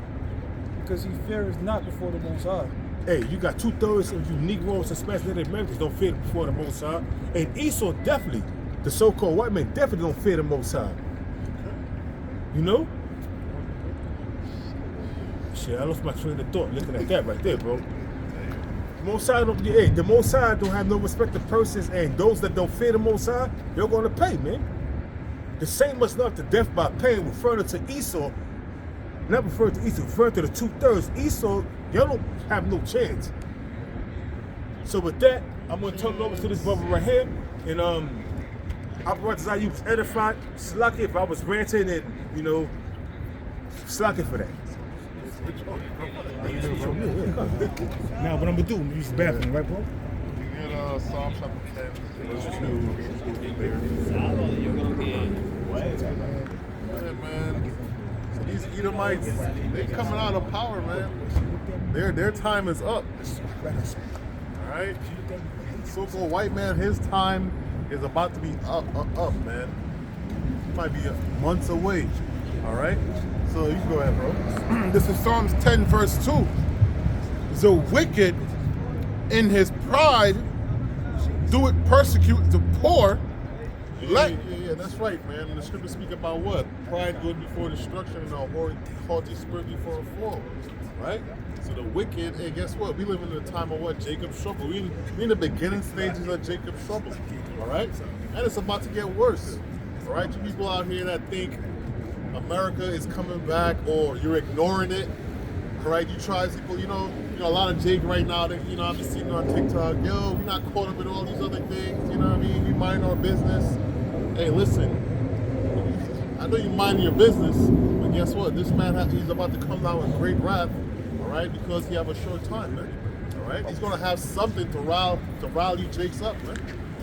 because he feareth not before the Most High. Hey, you got 2/3 of you Negroes, especially Native Americans, don't fear before the Most High. And Esau definitely, the so-called white man, definitely don't fear the Most High. Shit, I lost my train of thought looking at that right there, bro. The Most High the Most High don't have no respect to persons, and those that don't fear the Most High, they're gonna pay, man. The same must not to death by pain, referring to Esau, not referring to Esau, referring to the 2/3. Esau, y'all don't have no chance. So with that, I'm gonna turn it over to this brother right here, and operators I use edified, slack it if I was ranting and, you know, slack it for that. Now what I'm gonna do, I'm gonna use the bathroom, right, bro? You get Psalm chapter 10, verse 2. Yeah, man. These Edomites, they coming out of power, man. Their time is up. All right? So-called white man, his time is about to be up, man. He might be months away. All right? So you can go ahead, bro. This is Psalms 10, verse 2. The wicked in his pride do it persecute the poor. Yeah, that's right, man. The scriptures speak about what? Pride goes before destruction and a haughty spirit before a fall. Right? So the wicked, hey, guess what? We live in a time of what? Jacob's trouble. We in the beginning stages of Jacob's trouble. All right? And it's about to get worse. All right? You people out here that think America is coming back or you're ignoring it. All right? You try people, you know, a lot of Jake right now that, you know, I've been seeing on TikTok, yo, we're not caught up in all these other things, you know what I mean? We mind our business. Hey, listen, I know you mind your business, but guess what? This man, he's about to come down with great wrath, all right, because he have a short time, man. All right? He's going to have something to rile you Jakes up, man.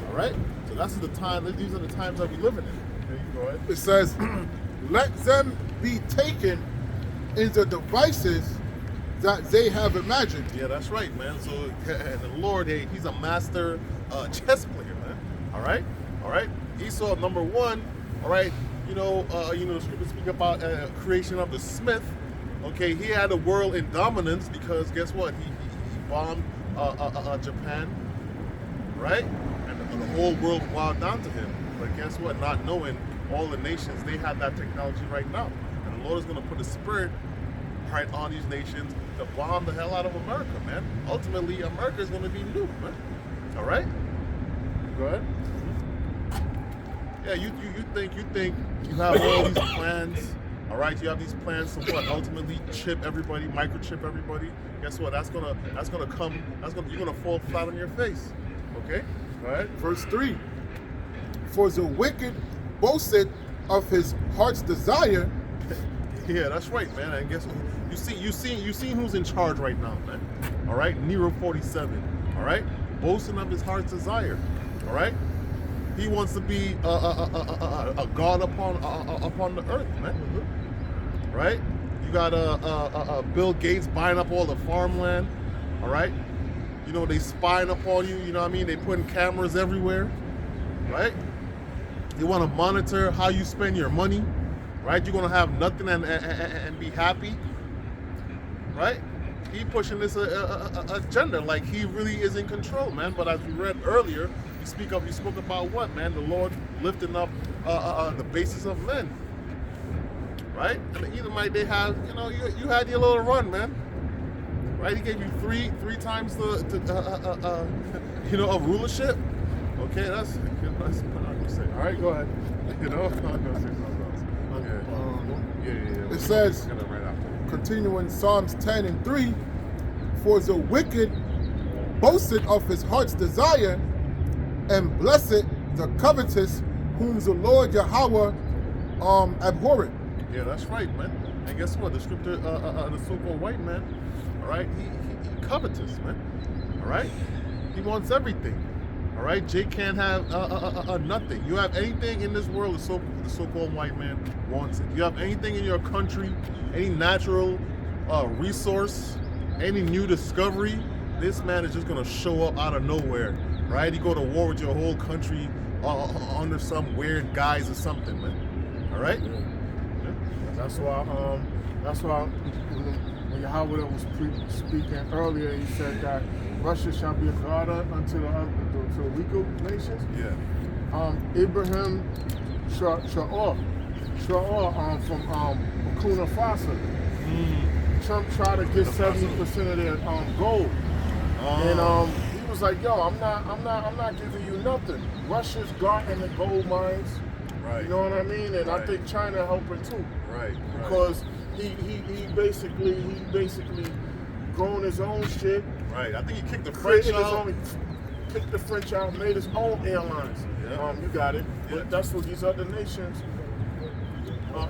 All right? So that's the time, these are the times that we living in. There you go ahead. It says, let them be taken in the devices that they have imagined. Yeah, that's right, man. So the Lord, hey, he's a master chess player, man. All right? Esau, number one, all right, you know, the scriptures speak about creation of the Smith. Okay, he had the world in dominance because guess what? He bombed Japan, right? And the whole world bowed down to him. But guess what? Not knowing all the nations, they have that technology right now. And the Lord is going to put a spirit right on these nations to bomb the hell out of America, man. Ultimately, America is going to be nuked, man. All right? Go ahead. Yeah, you think you have all these plans, all right? You have these plans to what? Ultimately chip everybody, microchip everybody. Guess what? You're gonna fall flat on your face. Okay? Go ahead. Verse 3. For the wicked boasted of his heart's desire. Yeah, that's right, man. And guess what? You see who's in charge right now, man. All right? Nero 47. All right? Boasting of his heart's desire. All right? He wants to be a god upon the earth, man. Right? You got Bill Gates buying up all the farmland. All right? You know, they spying upon you. You know what I mean? They putting cameras everywhere. Right? They want to monitor how you spend your money. Right? You're gonna have nothing and be happy. Right? He pushing this agenda like he really is in control, man. But as we read earlier, you spoke about what, man? The Lord lifting up the basis of men, right? And the Edomite, they have, you know, you had your little run, man, right? He gave you three times the you know, of rulership. Okay, that's what I'm gonna say. All right, go ahead. You know, I'm gonna say something else. Yeah. It says, continuing Psalms 10 and 3, for the wicked boasted of his heart's desire, and blessed the covetous, whom the Lord Yahweh abhorreth. Yeah, that's right, man. And guess what? The scripture, the so-called white man, all right, he covetous, man. All right, he wants everything. All right, Jake can't have nothing. You have anything in this world, the so-called white man wants it. You have anything in your country, any natural resource, any new discovery, this man is just gonna show up out of nowhere, right? You go to war with your whole country under some weird guise or something, man. All right? Yeah. That's why when Yahweh was speaking earlier, he said that Russia shall be a god unto the weaker nations. Yeah. Ibrahim Traor from Burkina Faso. Trump tried to get 70% of their gold, and he was like, "Yo, I'm not giving you nothing. Russia's guarding the gold mines, Right. You know what I mean? And Right. I think China helped her too, Right. because he basically grown his own shit, Right. I think he kicked the French created his out. own kicked the French out, made his own airlines. Yeah. You got it. Yeah. But that's what these other nations are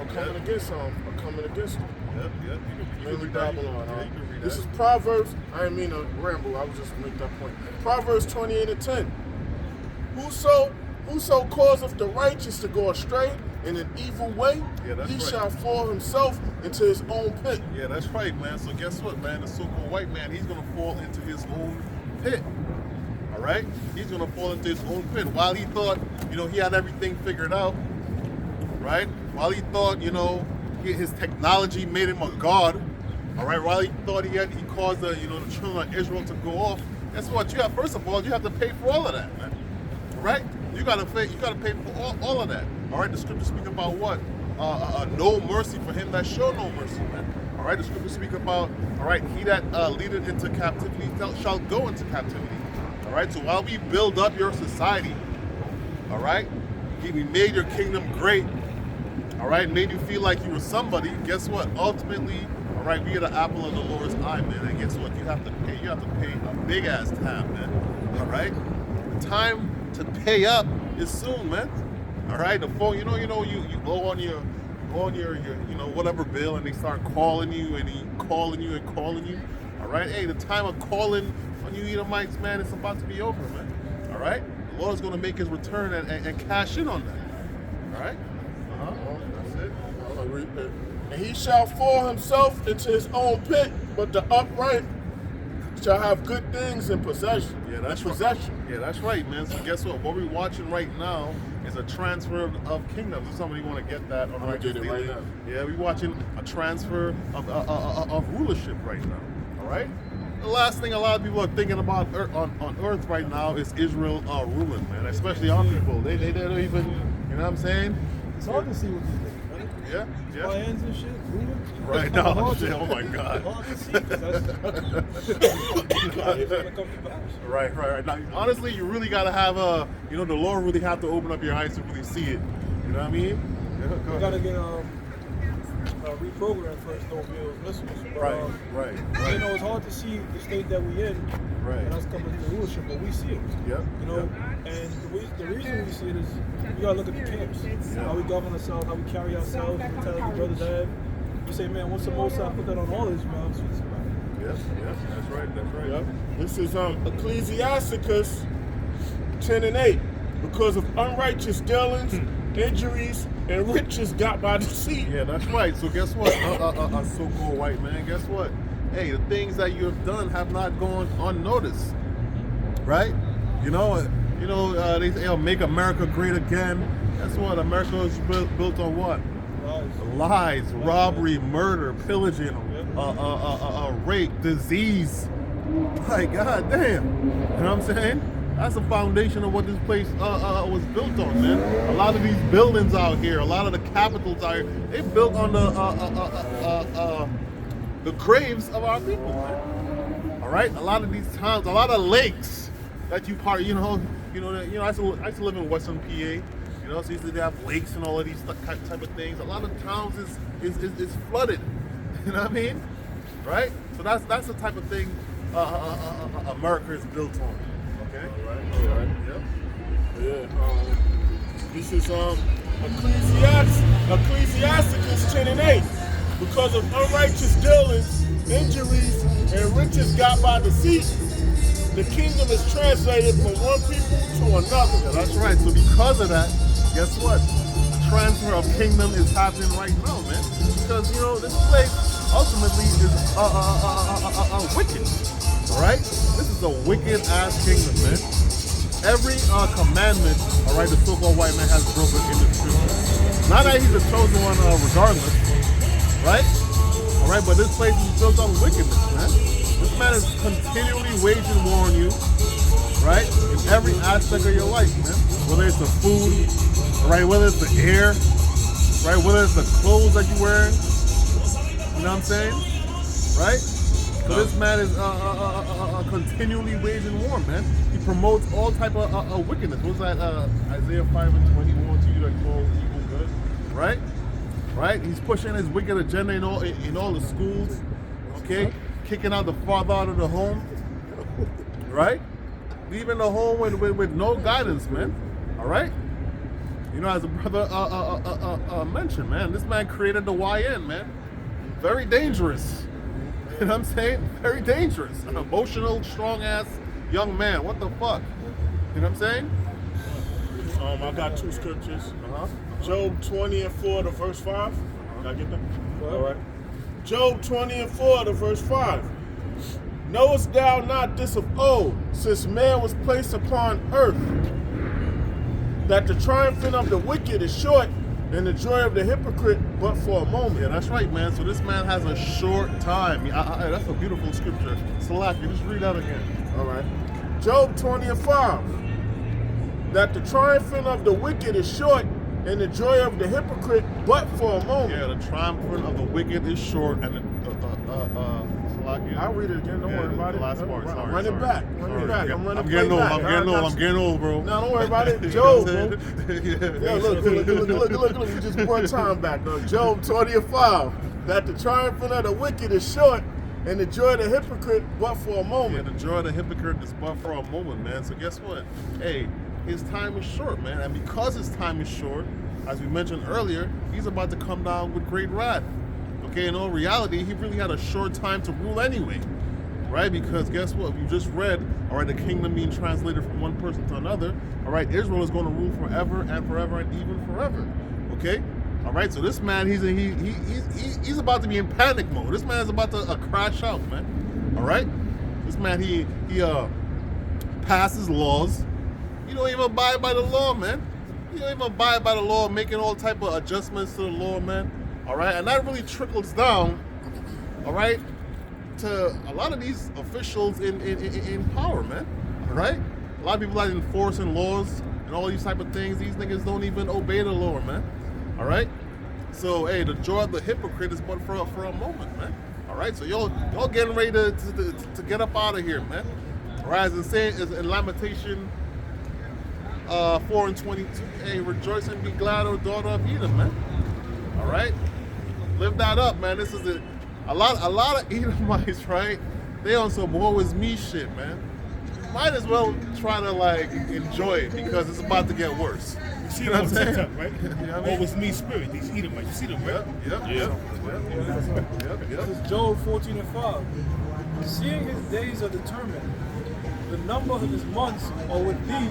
coming against him. Are coming against him. Yep. You can Mainly read that. Babylon. Yeah, you can read This that. is Proverbs. I didn't mean to ramble. I was just make that point. Proverbs 28:10. Whoso causeth the righteous to go astray in an evil way, Yeah, that's he right. shall fall himself into his own pit. Yeah, that's right, man. So guess what, man? The so-called white man, he's gonna fall into his own pit. All right? He's gonna fall into his own pit. While he thought, he had everything figured out, right? While he thought, his technology made him a god. All right. While he thought he caused the children of Israel to go off. Guess what? First of all, you have to pay for all of that, man. All right? You gotta pay for all of that. All right. The scriptures speak about what? No mercy for him that show no mercy, man. All right. The scriptures speak about, all right, he that leadeth into captivity shall go into captivity. All right. So while we build up your society, all right, we made your kingdom great. All right, made you feel like you were somebody. Guess what? Ultimately, all right, we are the apple of the Lord's eye, man. And guess what? You have to pay a big ass tab, man. All right, the time to pay up is soon, man. All right, the phone, you go on your whatever bill, and they start calling you and calling you. All right, hey, the time of calling on you Edomites, man, it's about to be over, man. All right, the Lord's going to make his return and cash in on that. All right. That's it. And he shall fall himself into his own pit, but the upright shall have good things in possession. Yeah, that's possession. Right. Yeah, that's right, man. So guess what? What we're watching right now is a transfer of kingdoms. If somebody want to get that on gonna get it right now. Yeah, we're watching a transfer of rulership right now. All right. The last thing a lot of people are thinking about on Earth right now is Israel ruling, man. Especially our people. They don't even. You know what I'm saying? It's hard to see what these things, right? Yeah. Lions and shit, moving. Right It's now, hard shit, to- oh my God. it's hard to see 'cause that's it's gonna come to pass. Right. Now, honestly, you really gotta have the Lord really have to open up your eyes to really see it. You know what I mean? Yeah, go You ahead. gotta get reprogrammed first, don't be missiles. But, Right. it's hard to see the state that we in, Right. and us coming to rulership, but we see it. Yep. And the reason we see it is you gotta look at the camps, how we govern ourselves, how we carry ourselves, the mentality brothers have. You say, man, what's the most I put that on all Israel? Yes. That's right. Yep. This is Ecclesiasticus 10:8. Because of unrighteous dealings, injuries, and riches got by deceit. Yeah, that's right. So guess what? A so-called white man. Guess what? Hey, the things that you have done have not gone unnoticed, right? They say, make America great again. Guess what? America is built on what? Lies, robbery, murder, pillaging, rape, disease. My God damn. You know what I'm saying? That's the foundation of what this place was built on, man. A lot of these buildings out here, a lot of the capitals out here, they built on the graves of our people, man. All right? A lot of these towns, a lot of lakes that you part, I used to live in Western PA. So usually they have lakes and all of these type of things. A lot of towns is flooded. You know what I mean? Right? So that's the type of thing America is built on. Okay? All right. Yep. Yeah. This is Ecclesiasticus 10:8. Because of unrighteous dealings, injuries, and riches got by deceit, the kingdom is translated from one people to another. Yeah, that's right. So because of that, guess what? Transfer of kingdom is happening right now, man. Because this place ultimately is wicked. All right? This is a wicked ass kingdom, man. Every commandment, all right, the so-called white man has broken in the scripture. Not that he's the chosen one, regardless, right? All right, but this place is built on wickedness, man. This man is continually waging war on you, right? In every aspect of your life, man. Whether it's the food, all right, whether it's the air, right? Whether it's the clothes that you're wearing, you know what I'm saying, right? So this man is continually waging war, man. He promotes all type of wickedness. What's that? Isaiah 5:21 to you that call evil good, right? Right? He's pushing his wicked agenda in all the schools, okay? Kicking out the father out of the home, right? leaving the home with no guidance, man. All right? You know, as a brother mentioned, man, this man created the YN, man. Very dangerous. You know what I'm saying? Very dangerous. An emotional, strong-ass young man. What the fuck? You know what I'm saying? I got two scriptures. Job 20 and 4 to verse 5. Did I get that? All right. Job 20 and 4 to verse 5. Knowest thou not this of old, since man was placed upon earth, that the triumphing of the wicked is short, and the joy of the hypocrite but for a moment? Yeah, that's right, man. So this man has a short time. That's a beautiful scripture. Salaki, just read that again. All right. Job 20 and 5. That the triumphing of the wicked is short, and the joy of the hypocrite but for a moment. Yeah, the triumphant of the wicked is short, and I'll read it again. Don't worry about it. The last part. Sorry, Run it back. Run it back. I'm running I'm getting old. back. I'm getting old, bro. No, don't worry about it. Job, bro. Yeah, Look. We just brought time back. Though. Job 20 and 5. That the triumphing of the wicked is short, and the joy of the hypocrite but for a moment. Yeah, the joy of the hypocrite is but for a moment, man. So guess what? Hey, his time is short, man. And because his time is short, as we mentioned earlier, he's about to come down with great wrath. Okay, in all reality, he really had a short time to rule anyway, right? Because guess what? You just read, all right, the kingdom being translated from one person to another. All right, Israel is going to rule forever and forever and even forever. Okay, all right. So this man, he's about to be in panic mode. This man is about to crash out, man. All right, this man he passes laws. You don't even abide by the law, man. You don't even abide by the law, making all type of adjustments to the law, man. All right, and that really trickles down, all right, to a lot of these officials in power, man. All right, a lot of people that enforcing laws and all these type of things. These niggas don't even obey the law, man. All right, so hey, the joy of the hypocrite is but for a moment, man. All right, so y'all getting ready to get up out of here, man. All right, as in Lamentation 4 and 22, hey, rejoice and be glad, O daughter of Edom, man. All right, live that up, man. This is a lot of Edomites, right? They on some woe is me shit, man. Might as well try to like enjoy it because it's about to get worse. You see You them know on what I'm TikTok, saying? right? You know what I mean? Woe is me spirit. These Edomites. You see them, right? Yep. This is Job 14 and 5. Seeing his days are determined, the number of his months are with thee.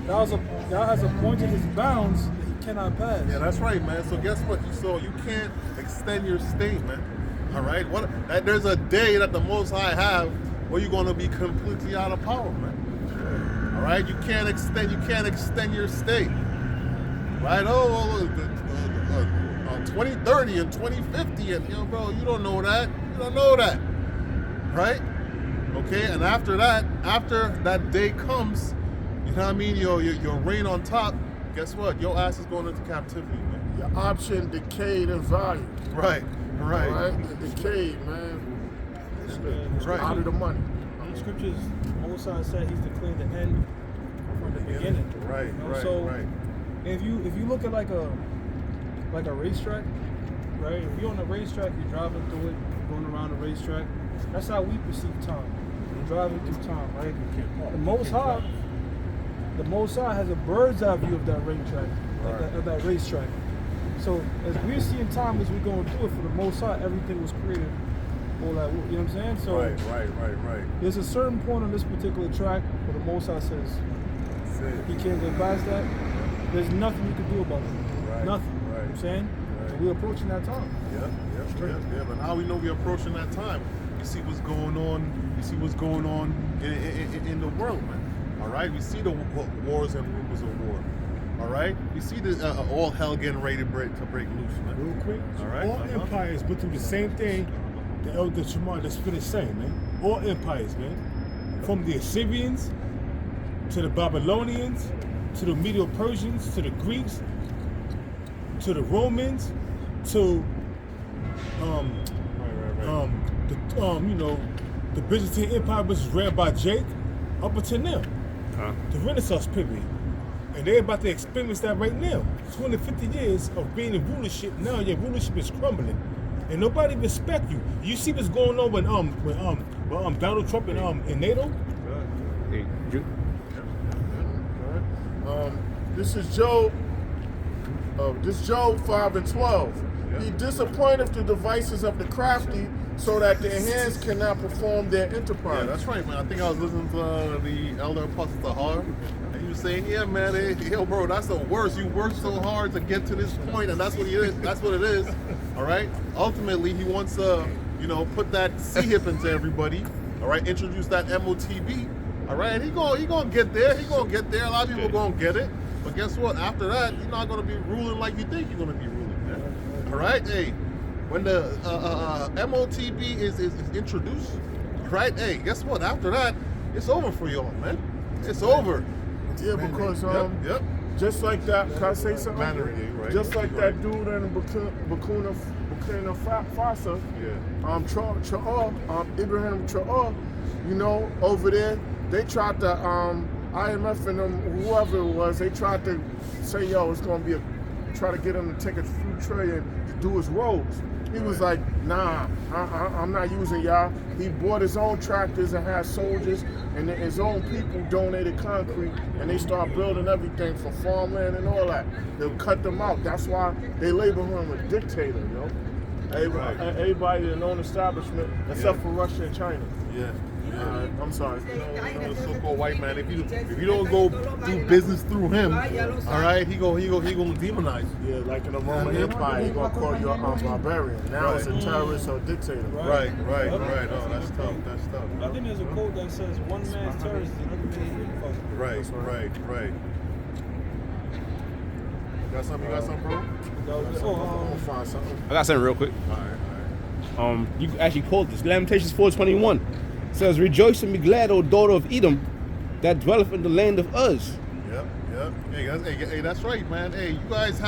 Thou has appointed his bounds that he cannot pass. Yeah, that's right, man. So guess what? You can't extend your stay, man. All right. There's a day that the Most High have where you're gonna be completely out of power, man. All right. You can't extend your stay. Right? 2030 and 2050, and bro, you don't know that. You don't know that, right? Okay. And after that day comes, you know what I mean? Your reign on top. Guess what? Your ass is going into captivity, man. Your option decayed in value. Right. It decayed, man. It's Right. out of the money. In the scriptures, Moses said he's declared the end from the beginning. Right, You know, right, so right. if you look at like a racetrack, right? If you're on a racetrack, you're driving through it, going around the racetrack. That's how we perceive time. We're driving through time, right? The Most High has a bird's eye view of that racetrack, of that racetrack. So as we're seeing time as we're going through it, for the Most High, everything was created. All that, you know what I'm saying? So Right. there's a certain point on this particular track where the Most High says he can't go past that. There's nothing you can do about it. Right, Nothing. You know what I'm saying? right. And we're approaching that time. Yeah. But now we know we're approaching that time. You see what's going on. You see what's going on in the world, man. All right. We see the wars and rumors of war. All right. We see the all hell getting ready to break loose, man. Real quick. All right. All empires went through the same thing the Elder Shemar just finished saying, man. All empires, man. From the Assyrians to the Babylonians to the Medo-Persians to the Greeks to the Romans to the Byzantine Empire, which is ran by Jake, up until now. The Renaissance period. And they're about to experience that right now. 250 years of being in rulership, now your rulership is crumbling. And nobody respect you. You see what's going on with Donald Trump and NATO? Hey, Ju- This is Job. This Job 5 and 12. He disappointeth the devices of the crafty, so that their hands cannot perform their enterprise. Yeah, that's right, man. I think I was listening to the elder apostle Tahar, and he was saying, "Yeah, man, yo, bro, that's the worst. You worked so hard to get to this point, and that's what he is. That's what it is. All right. Ultimately, he wants to, put that C-hip into everybody. All right. Introduce that MOTB. All right. And he gonna get there. He gonna get there. A lot of people gonna get it. But guess what? After that, you're not gonna be ruling like you think you're gonna be ruling, man. All right. Hey. When the MOTB is introduced, right? Hey, guess what? After that, it's over for y'all, man. It's over. Yeah, because Yep. just like that, can I say something? Mandarin, right? Just like that dude in Burkina Faso, Ibrahim Traore, over there, they tried to, IMF and them, whoever it was, they tried to say, yo, it's going to try to get him to take a few trillion to do his roads. He was like, nah, I'm not using y'all. He bought his own tractors and had soldiers, and then his own people donated concrete, and they started building everything for farmland and all that. They'll cut them out. That's why they label him a dictator, Everybody in own establishment, except for Russia and China. Yeah. I'm sorry. The so-called white man. If you don't go do business through him, all right, he gonna demonize you. Yeah, like in the Roman Empire, he gonna call you a barbarian. Now it's a terrorist or a dictator. Right. Oh, that's tough. I think there's a quote that says, "One man's terrorist is another man's fuck." Right. Got something, bro? I'll find something. I got something real quick. All right. You actually quote this. Lamentations 4:21 says, "Rejoice and be glad, O daughter of Edom, that dwelleth in the land of Uz." Yep. Hey, that's right, man. Hey, you guys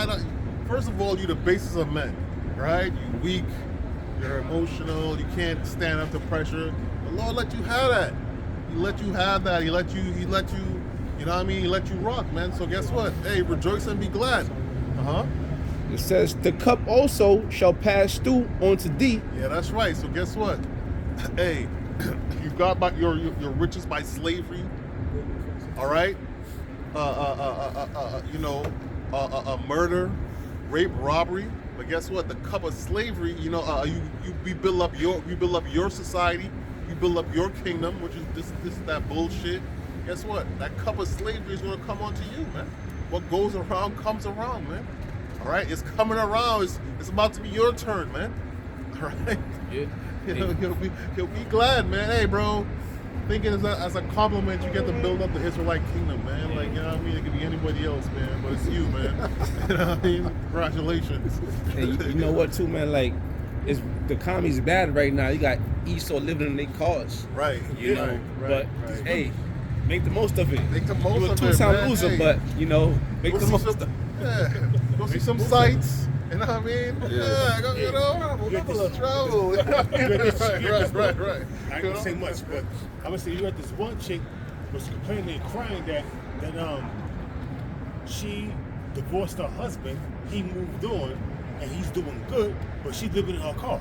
first of all, you're the basis of men, right? You're weak, you're emotional, you can't stand up to pressure. The Lord let you have that. He let you have that. He let you, you know what I mean? He let you rock, man. So guess what? Hey, rejoice and be glad. It says, "The cup also shall pass through unto thee." Yeah, that's right. So guess what? Hey, you got your riches by slavery. All right. Murder, rape, robbery. But guess what? The cup of slavery. We build up your society. You build up your kingdom, which is this that bullshit. Guess what? That cup of slavery is gonna come onto you, man. What goes around comes around, man. All right, it's coming around. It's about to be your turn, man. All right. Yeah. You'll be glad, man. Hey, bro. Thinking as a compliment, you get to build up the Israelite kingdom, man. Like, you know what I mean? It could be anybody else, man, but it's you, man. You know what I mean? Congratulations. And you know what, too, man? Like, the economy's bad right now. You got Esau living in their cars. Right. You know, but hey, make the most of it. Make the most You're a of it, two-time man. loser, Hey. but make the most of it. Yeah. Go see some sights. You know what I mean? Yeah. Go, Get this travel. Right. I ain't gonna say much, but I'm gonna say you had this one chick was complaining and crying that she divorced her husband, he moved on, and he's doing good, but she's living in her car,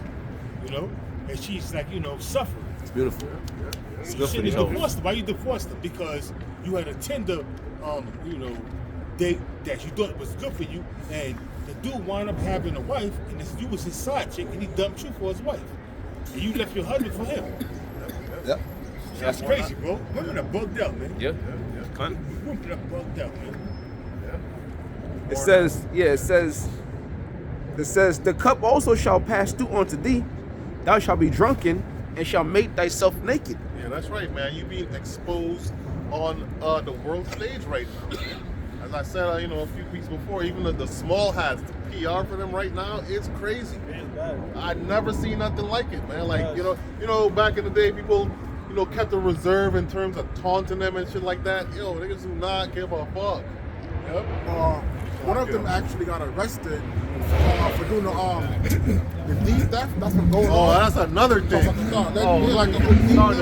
and she's like, suffering. It's beautiful. It's You good for shouldn't the have hope. divorced her. Why you divorced her? Because you had a tender, date that you thought was good for you, and the dude wound up having a wife, and you was his side chick, and he dumped you for his wife, and you left your husband for him. Yep. That's crazy, bro. Women are bugged out, man. Yep. Women are bugged out, man. It says, "The cup also shall pass through unto thee. Thou shalt be drunken, and shall make thyself naked." Yeah, that's right, man. You being exposed on the world stage right now. As I said, a few weeks before, even the small hats, the PR for them right now, it's crazy. I never seen nothing like it, man. Like, back in the day, people, kept a reserve in terms of taunting them and shit like that. Yo, niggas do not give a fuck. Yep. One of them actually got arrested for doing the deed theft. That's what's going on. Oh, that's another thing. That's what's going on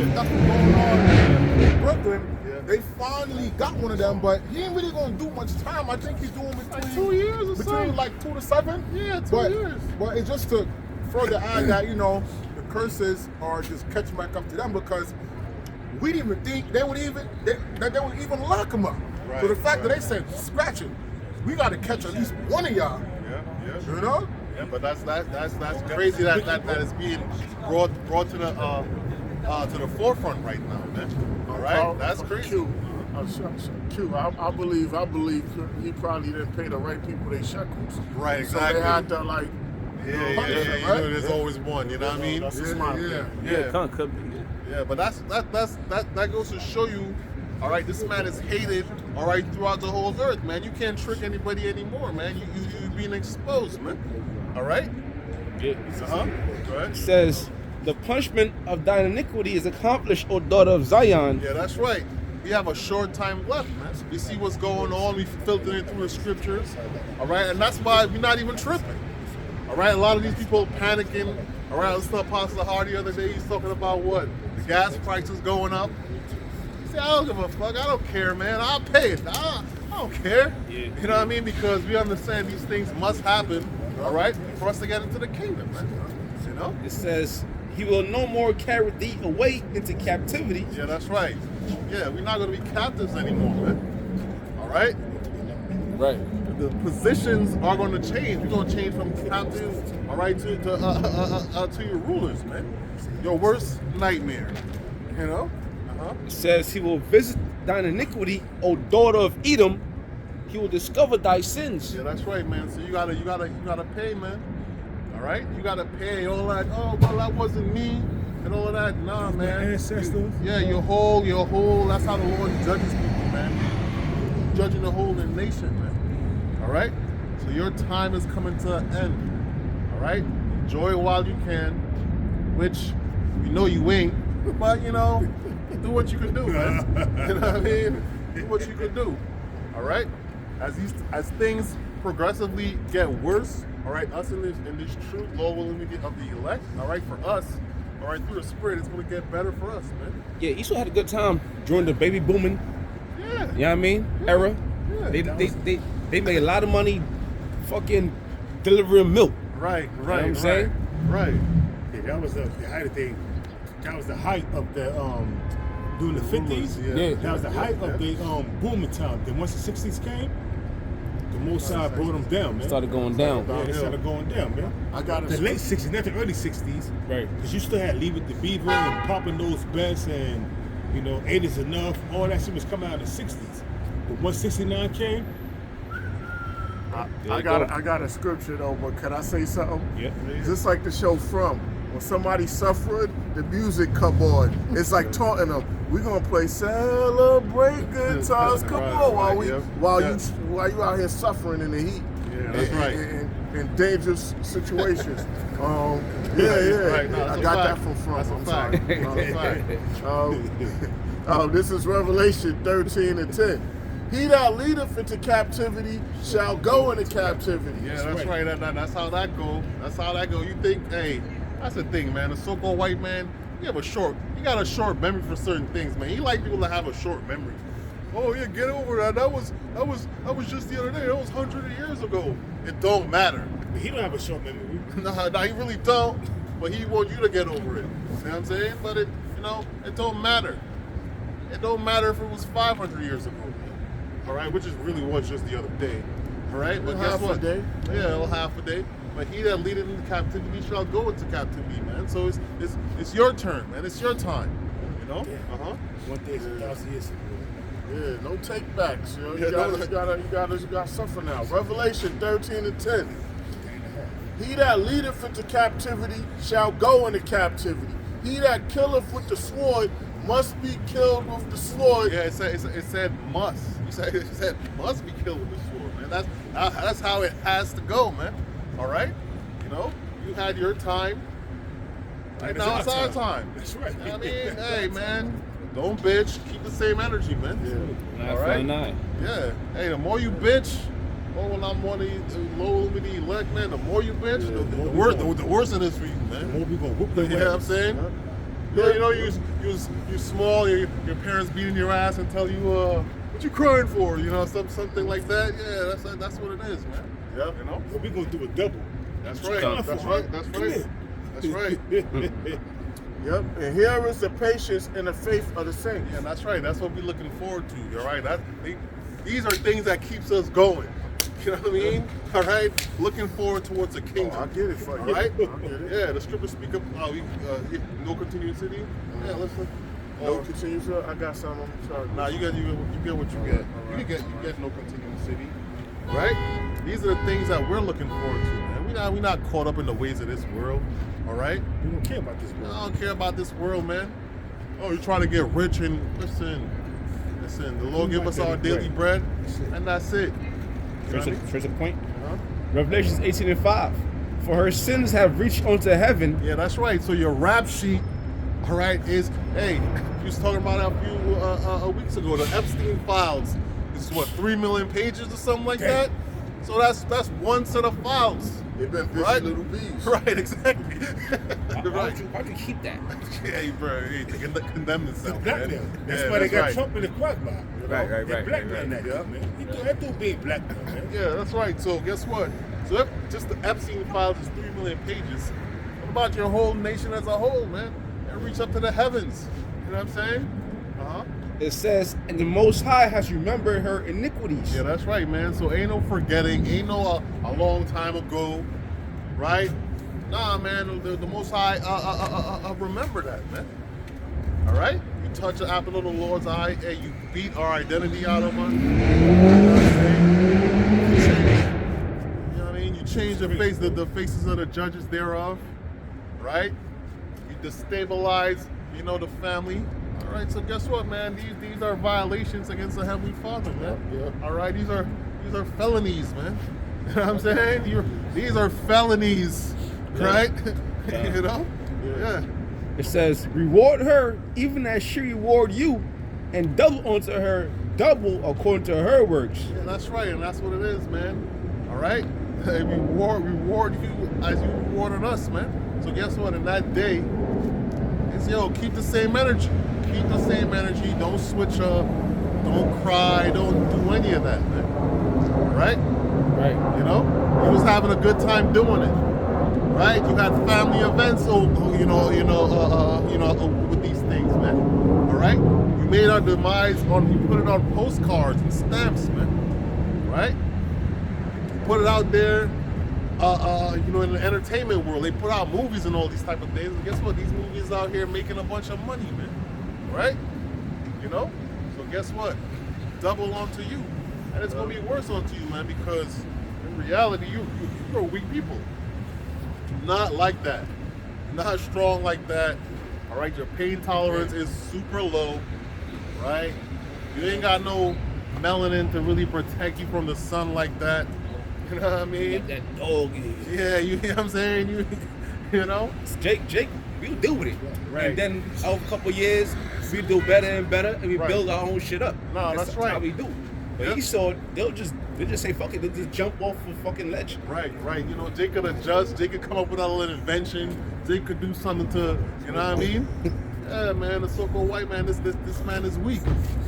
in Brooklyn. They finally got one of them, but he ain't really gonna do much time. I think he's doing between Like 2 years or between so. like 2 to 7. Yeah, 2 years. But it's just to further add that the curses are just catching back up to them, because we didn't even think they would even lock him up. Right, So the fact that right. they said scratch him, we got to catch at least one of y'all. Yeah. You know? Yeah, but that's crazy that is being brought to the forefront right now, man. All right, that's crazy. Q, I believe he probably didn't pay the right people their shekels. Right, So exactly. they had to like. Yeah. Right? You know, there's always one. You know what I mean? That's a smart Yeah. thing. Yeah. Could be. Yeah, but that goes to show you, all right, this man is hated, all right, throughout the whole earth, man. You can't trick anybody anymore, man. You being exposed, man. All right? Yeah. Go ahead. It says, the punishment of thine iniquity is accomplished, O daughter of Zion. Yeah, that's right. We have a short time left, man. We see what's going on. We filter it through the scriptures, all right? And that's why we're not even tripping, all right? A lot of these people panicking. All right, let's not Apostle Hardy the other day. He's talking about what? The gas prices going up. He said, I don't give a fuck. I don't care, man. I'll pay it. I don't care. Yeah. You know what I mean? Because we understand these things must happen, all right, for us to get into the kingdom, man. You know? It says, he will no more carry thee away into captivity. Yeah, that's right. Yeah, we're not going to be captives anymore, man. All right? Right. The positions are going to change. We're going to change from captives, all right, to your rulers, man. Your worst nightmare, you know? It says, he will visit thine iniquity, O daughter of Edom. He will discover thy sins. Yeah, that's right, man. So you gotta pay, man. All right, you gotta pay all that. Oh, well, that wasn't me, and all of that. Nah, man. Ancestors. Your whole. That's how the Lord judges people, man. Judging the whole nation, man. All right. So your time is coming to an end. All right. Enjoy it while you can, which we know you ain't, but you know, do what you can do, man. You know what I mean? Do what you can do. All right. As things progressively get worse, all right, us in this truth, Lord willing, we get of the elect, all right, for us, all right, through the Spirit, it's going to get better for us, man. Yeah, Esau had a good time during the baby booming, Yeah. you know what I mean, era. Yeah. They made a lot of money fucking delivering milk. Right. what I'm saying? Right. Yeah, that was the height of the. That was the height of the during the 50s. Yeah. That was the height of the booming time. Then once the 60s came, the Most High brought them down, man. Started going down. Yeah, they started going down, man. I got The late 60s, not the early 60s. Right. Because you still had Leave It to Beaver and Popping Those Bets and, you know, 8 is Enough. All that shit was coming out in the 60s. But once 69 came, I got a scripture though, but can I say something? yeah. Just like the show From, when somebody's suffering, the music come on. It's like taunting them. We're gonna play Celebrate Good Times. Come Right, on, right, while yeah. you out here suffering in the heat. Yeah, that's right. In dangerous situations. Yeah. Right, no, that's I a got fact. that from That's a I'm fact. sorry. That's a fact. This is Revelation 13 and 10. He that leadeth into captivity shall go into captivity. Yeah, that's right. That's how that go. That's how that go. You think, hey, that's the thing, man. The so-called white man, he got a short memory for certain things, man. He like people that have a short memory. Oh yeah, get over that. That was just the other day. That was hundreds of years ago. It don't matter. But he don't have a short memory. No, he really don't. But he want you to get over it. You know what I'm saying? But it don't matter. It don't matter if it was 500 years ago. All right, which is really was just the other day. All right, but guess Half what? a day. Yeah, half a day. But he that leadeth into captivity shall go into captivity, man. So it's your turn, man. It's your time. You know? One day is 1,000 years ago. Yeah, no take backs. You know, you Yeah, gotta suffer now. Revelation 13 and 10. He that leadeth into captivity shall go into captivity. He that killeth with the sword must be killed with the sword. Yeah, it said must. It said must be killed with the sword, man. That's how it has to go, man. All right? You know, you had your time. Right now it's our time. That's right. I mean, hey, man, don't bitch. Keep the same energy, man. Yeah. All right? 959. Yeah. Hey, the more you bitch, low with the elect, man. The more you bitch, the worse it is for you, The man. more we gonna whoop You them. know what I'm saying? Yeah, you know, you small, your parents beating your ass and tell you, what you crying for? You know, something like that. Yeah, that's what it is, man. Yeah. You know? But we gonna do a double. That's What you right. crying That's for, right. huh? That's Come right. here. That's right. Yep. And here is the patience and the faith of the saints. Yeah, that's right. That's what we're looking forward to. All right. These are things that keeps us going. You know what I mean? All right. Looking forward towards the kingdom. I get it for you. All right. I get it. Yeah. The scriptures speak of no continuing city. Yeah. Listen. No continue, sir. I got some. I'm sorry. Nah, you get what you get. You get no continuing city. Right? These are the things that we're looking forward to, man. We're not caught up in the ways of this world. All right. We don't care about this world. I don't care about this world, man. Oh, you're trying to get rich and listen. The Lord give us our daily bread, and that's it. First a point. Huh? Revelations 18:5. For her sins have reached unto heaven. Yeah, that's right. So your rap sheet, all right, is hey. You was talking about a few weeks ago. The Epstein files. This is what 3 million pages or something like that. So that's one set of files. They've been busy Right? little bees. Right, exactly. Why would you keep that? Hey, bro, they can condemn themselves, man. Blackmail. That's Yeah, why they got right. Trump in the quagmire. You know? Right. They're blackmailing that dude, man. That dude being blackmailed, man. Yeah, that's right. So guess what? So just the Epstein files is 3 million pages. What about your whole nation as a whole, man? And reach up to the heavens. You know what I'm saying? Uh-huh. It says, and the Most High has remembered her iniquities. Yeah, that's right, man. So ain't no forgetting, ain't no a long time ago, right? Nah, man, the Most High remember that, man. All right? You touch the apple of the Lord's eye and you beat our identity out of us. You know what I'm saying? You know what I mean? You change the faces of the judges thereof, right? You destabilize, the family. All right, so guess what, man? These are violations against the Heavenly Father, man. Yeah. All right, these are felonies, man. You know what I'm saying? These are felonies, right? You know? Yeah. It says, reward her even as she reward you, and double unto her double according to her works. Yeah, that's right, and that's what it is, man. All right? Reward you as you rewarded us, man. So guess what? In that day, it's, keep the same energy. Keep the same energy. Don't switch up. Don't cry. Don't do any of that, man. Right? Right. You was having a good time doing it. Right? You had family events, with these things, man. All right? You made our demise you put it on postcards and stamps, man. Right? You put it out there, in the entertainment world. They put out movies and all these type of things. And guess what? These movies out here making a bunch of money, man. Right? So guess what? Double onto you. And it's going to be worse onto you, man, because in reality, you're weak people. Not like that. Not strong like that. All right? Your pain tolerance is super low. Right? You ain't got no melanin to really protect you from the sun like that. You know what I mean? That dog is. Yeah, you know what I'm saying? Jake, we'll deal with it. Right. And then over a couple years, we do better and better, and we Right. build our own shit up. No, that's right. how we do. But Yep. Esau, they'll just say fuck it, they'll just jump off a fucking ledge. Right. Jake could adjust. Jake could come up with a little invention. Jake could do something to, you know what I mean? Yeah, man, the so-called white man, this man is weak.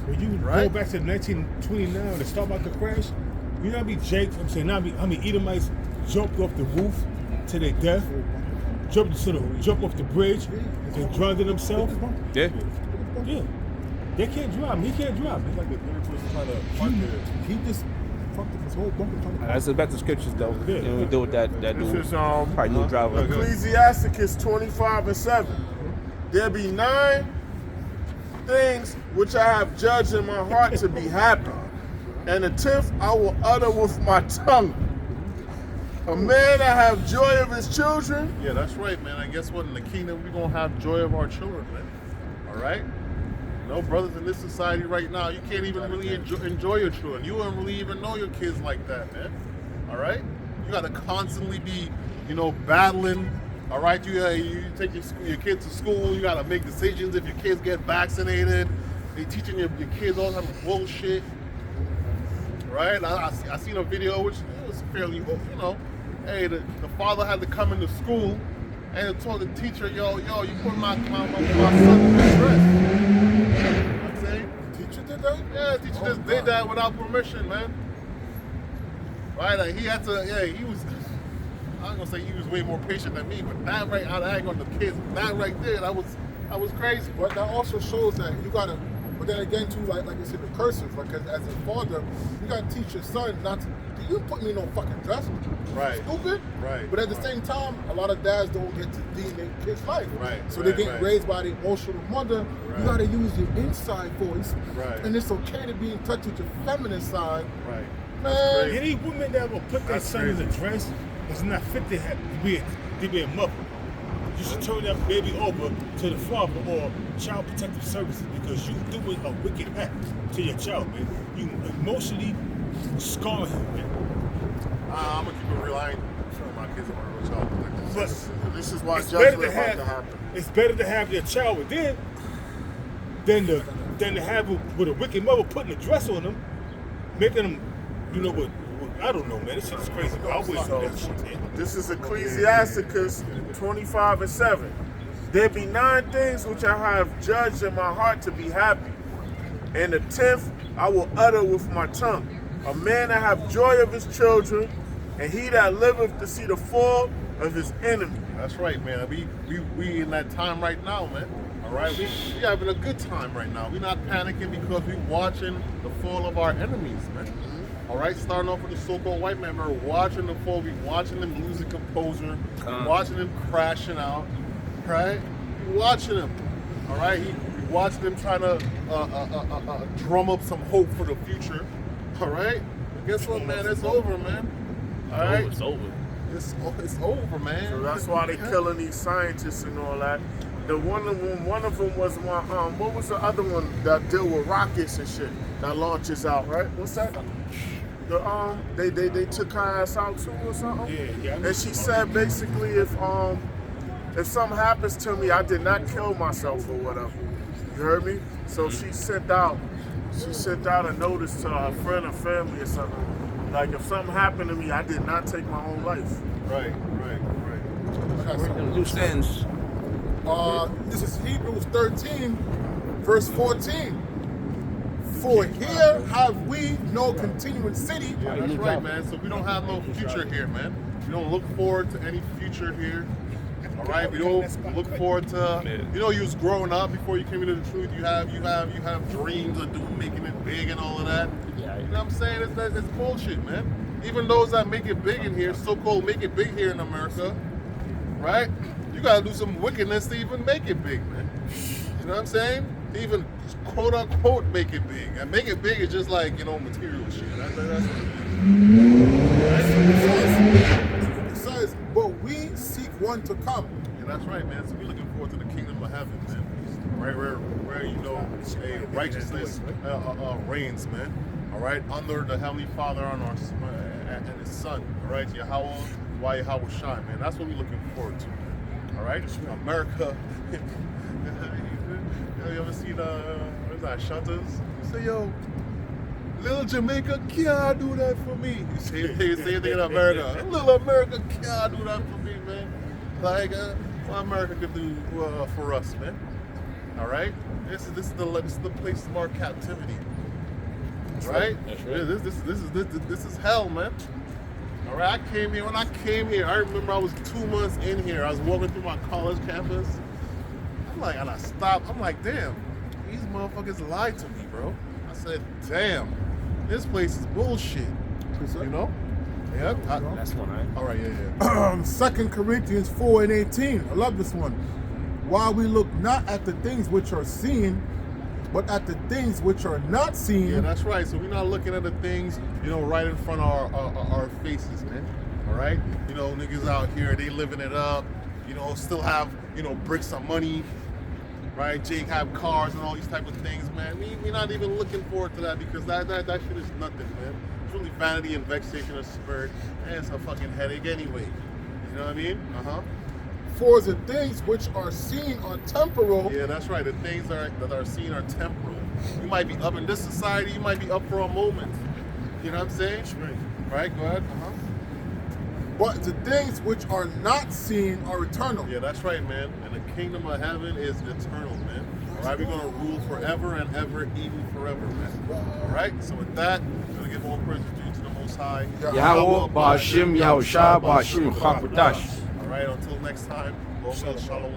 When you Right? go back to 1929, the stock market crash, you know how many Jakes, Edomites jumped off the roof to their death, jumped off the bridge and drowned themselves? Yeah. Yeah. They can't drive. He can't drive. Like the third person trying to park there. He just fucked up his whole bunker trying to That's back to scriptures though. Yeah. And we deal with that This dude. is Probably new driver. Ecclesiasticus 25:7. There be 9 things which I have judged in my heart to be happy, and the 10th I will utter with my tongue. A man that have joy of his children. Yeah, that's right, man. And guess what? In the kingdom, we're going to have joy of our children, man. All right? Brothers, in this society right now, you can't even really enjoy your children. You don't really even know your kids like that, man. All right? You got to constantly be, battling. All right? You take your kids to school. You got to make decisions if your kids get vaccinated. They teaching your kids all type of bullshit. Right? I seen a video which was fairly, hey, the father had to come into school and told the teacher, yo, you put my son in distress. You know what I'm saying? Teacher did that? Yeah, the teacher just did that without permission, man. Right? Like he had to, he was, I'm gonna say he was way more patient than me, but that right out of on the kids, that right there, that was crazy. But that also shows that you gotta, but then again too, like you said, the curses, like as a father, you gotta teach your son not to, you put me in no fucking dress. Right. Stupid. Right. But at the same time, a lot of dads don't get to deem their kid's life. Right. So right, they get raised by the emotional mother. Right. You gotta use your inside voice. Right. And it's okay to be in touch with your feminine side. Right. Man. Any woman that will put their That's son in crazy. a dress is not fit to be a mother. You should turn that baby over to the father or child protective services because you doing a wicked act to your child, man. You emotionally scar him, man. I'm gonna keep it real. I ain't showing my kids around with child protective. But This is why it's better judgment to about have to happen. it's better to have your child with them than to have with a wicked mother putting a dress on them, making them, you know what? I don't know, man. This shit is crazy. Bro. I wish that shit, man. This is Ecclesiasticus 25:7. There be 9 things which I have judged in my heart to be happy, and the 10th I will utter with my tongue. A man that have joy of his children, and he that liveth to see the fall of his enemy. That's right, man. We in that time right now, man. All right, we having a good time right now. We not panicking because we watching the fall of our enemies, man. All right, starting off with the so-called white man, we're watching the fall. We watching them losing composure, watching them crashing out, right? We watching them, all right. We watching them trying to drum up some hope for the future, all right. But guess what, man? It's over, man. All right, It's over. it's over, man. So that's why they killing these scientists and all that. The one of them was one. What was the other one that deal with rockets and shit that launches out? Right? What's that? The they took her ass out too or something. Yeah. And she said basically if something happens to me, I did not kill myself or whatever. You heard me? So she sent out a notice to her friend or family or something. Like if something happened to me, I did not take my own life. Right. Loose ends. This is Hebrews 13, verse 14. For here have we no continuing city. Yeah, that's right, man. So we don't have no future here, man. We don't look forward to any future here. All right, we don't look forward to. You know, you was growing up before you came into the truth. You have dreams of making it big and all of that. You know what I'm saying? It's bullshit, man. Even those that make it big in here, so-called make it big here in America, right? You gotta do some wickedness to even make it big, man. You know what I'm saying? To even quote unquote make it big. And make it big is just like, you know, material shit. That's It says, but we seek one to come. Yeah, that's right, man. So we're looking forward to the kingdom of heaven, man. Right, where you know, righteousness reigns, man. All right, under the Heavenly Father on our and His Son. All right, Yahweh, why Yahweh shine, man. That's what we're looking forward to. All right, America. You ever seen what is that? Shutters. You say, yo, little Jamaica can't do that for me. You say thing in America. Little America can't do that for me, man. Like what America could do for us, man. All right. This is the place of our captivity. Right? That's right. This is hell, man. All right. When I came here, I remember I was 2 months in here. I was walking through my college campus. And I stopped. I'm like, damn, these motherfuckers lied to me, bro. I said, damn, this place is bullshit. You know? Yeah. That's one, right? All right, yeah. 2 Corinthians 4 and 18. I love this one. While we look not at the things which are seen, but at the things which are not seen. Yeah, that's right. So we're not looking at the things, you know, right in front of our faces, man. All right? You know, niggas out here, they living it up. You know, still have, you know, bricks of money. Right, Jake have cars and all these type of things, man. We're not even looking forward to that because that shit is nothing, man. It's really vanity and vexation of spirit, and it's a fucking headache anyway. You know what I mean? For the things which are seen are temporal. Yeah, that's right. The things that are seen are temporal. You might be up in this society, you might be up for a moment. You know what I'm saying? Right, go ahead. But the things which are not seen are eternal. Yeah, that's right, man. And the kingdom of heaven is eternal, man. All right, we're going to rule forever and ever, even forever, man. All right, so with that, we're going to give all praise due to the Most High. Yahweh, Ba'ashim, Yahushua, Ba'ashim, Chakwadash. All right, until next time, go well, shalom.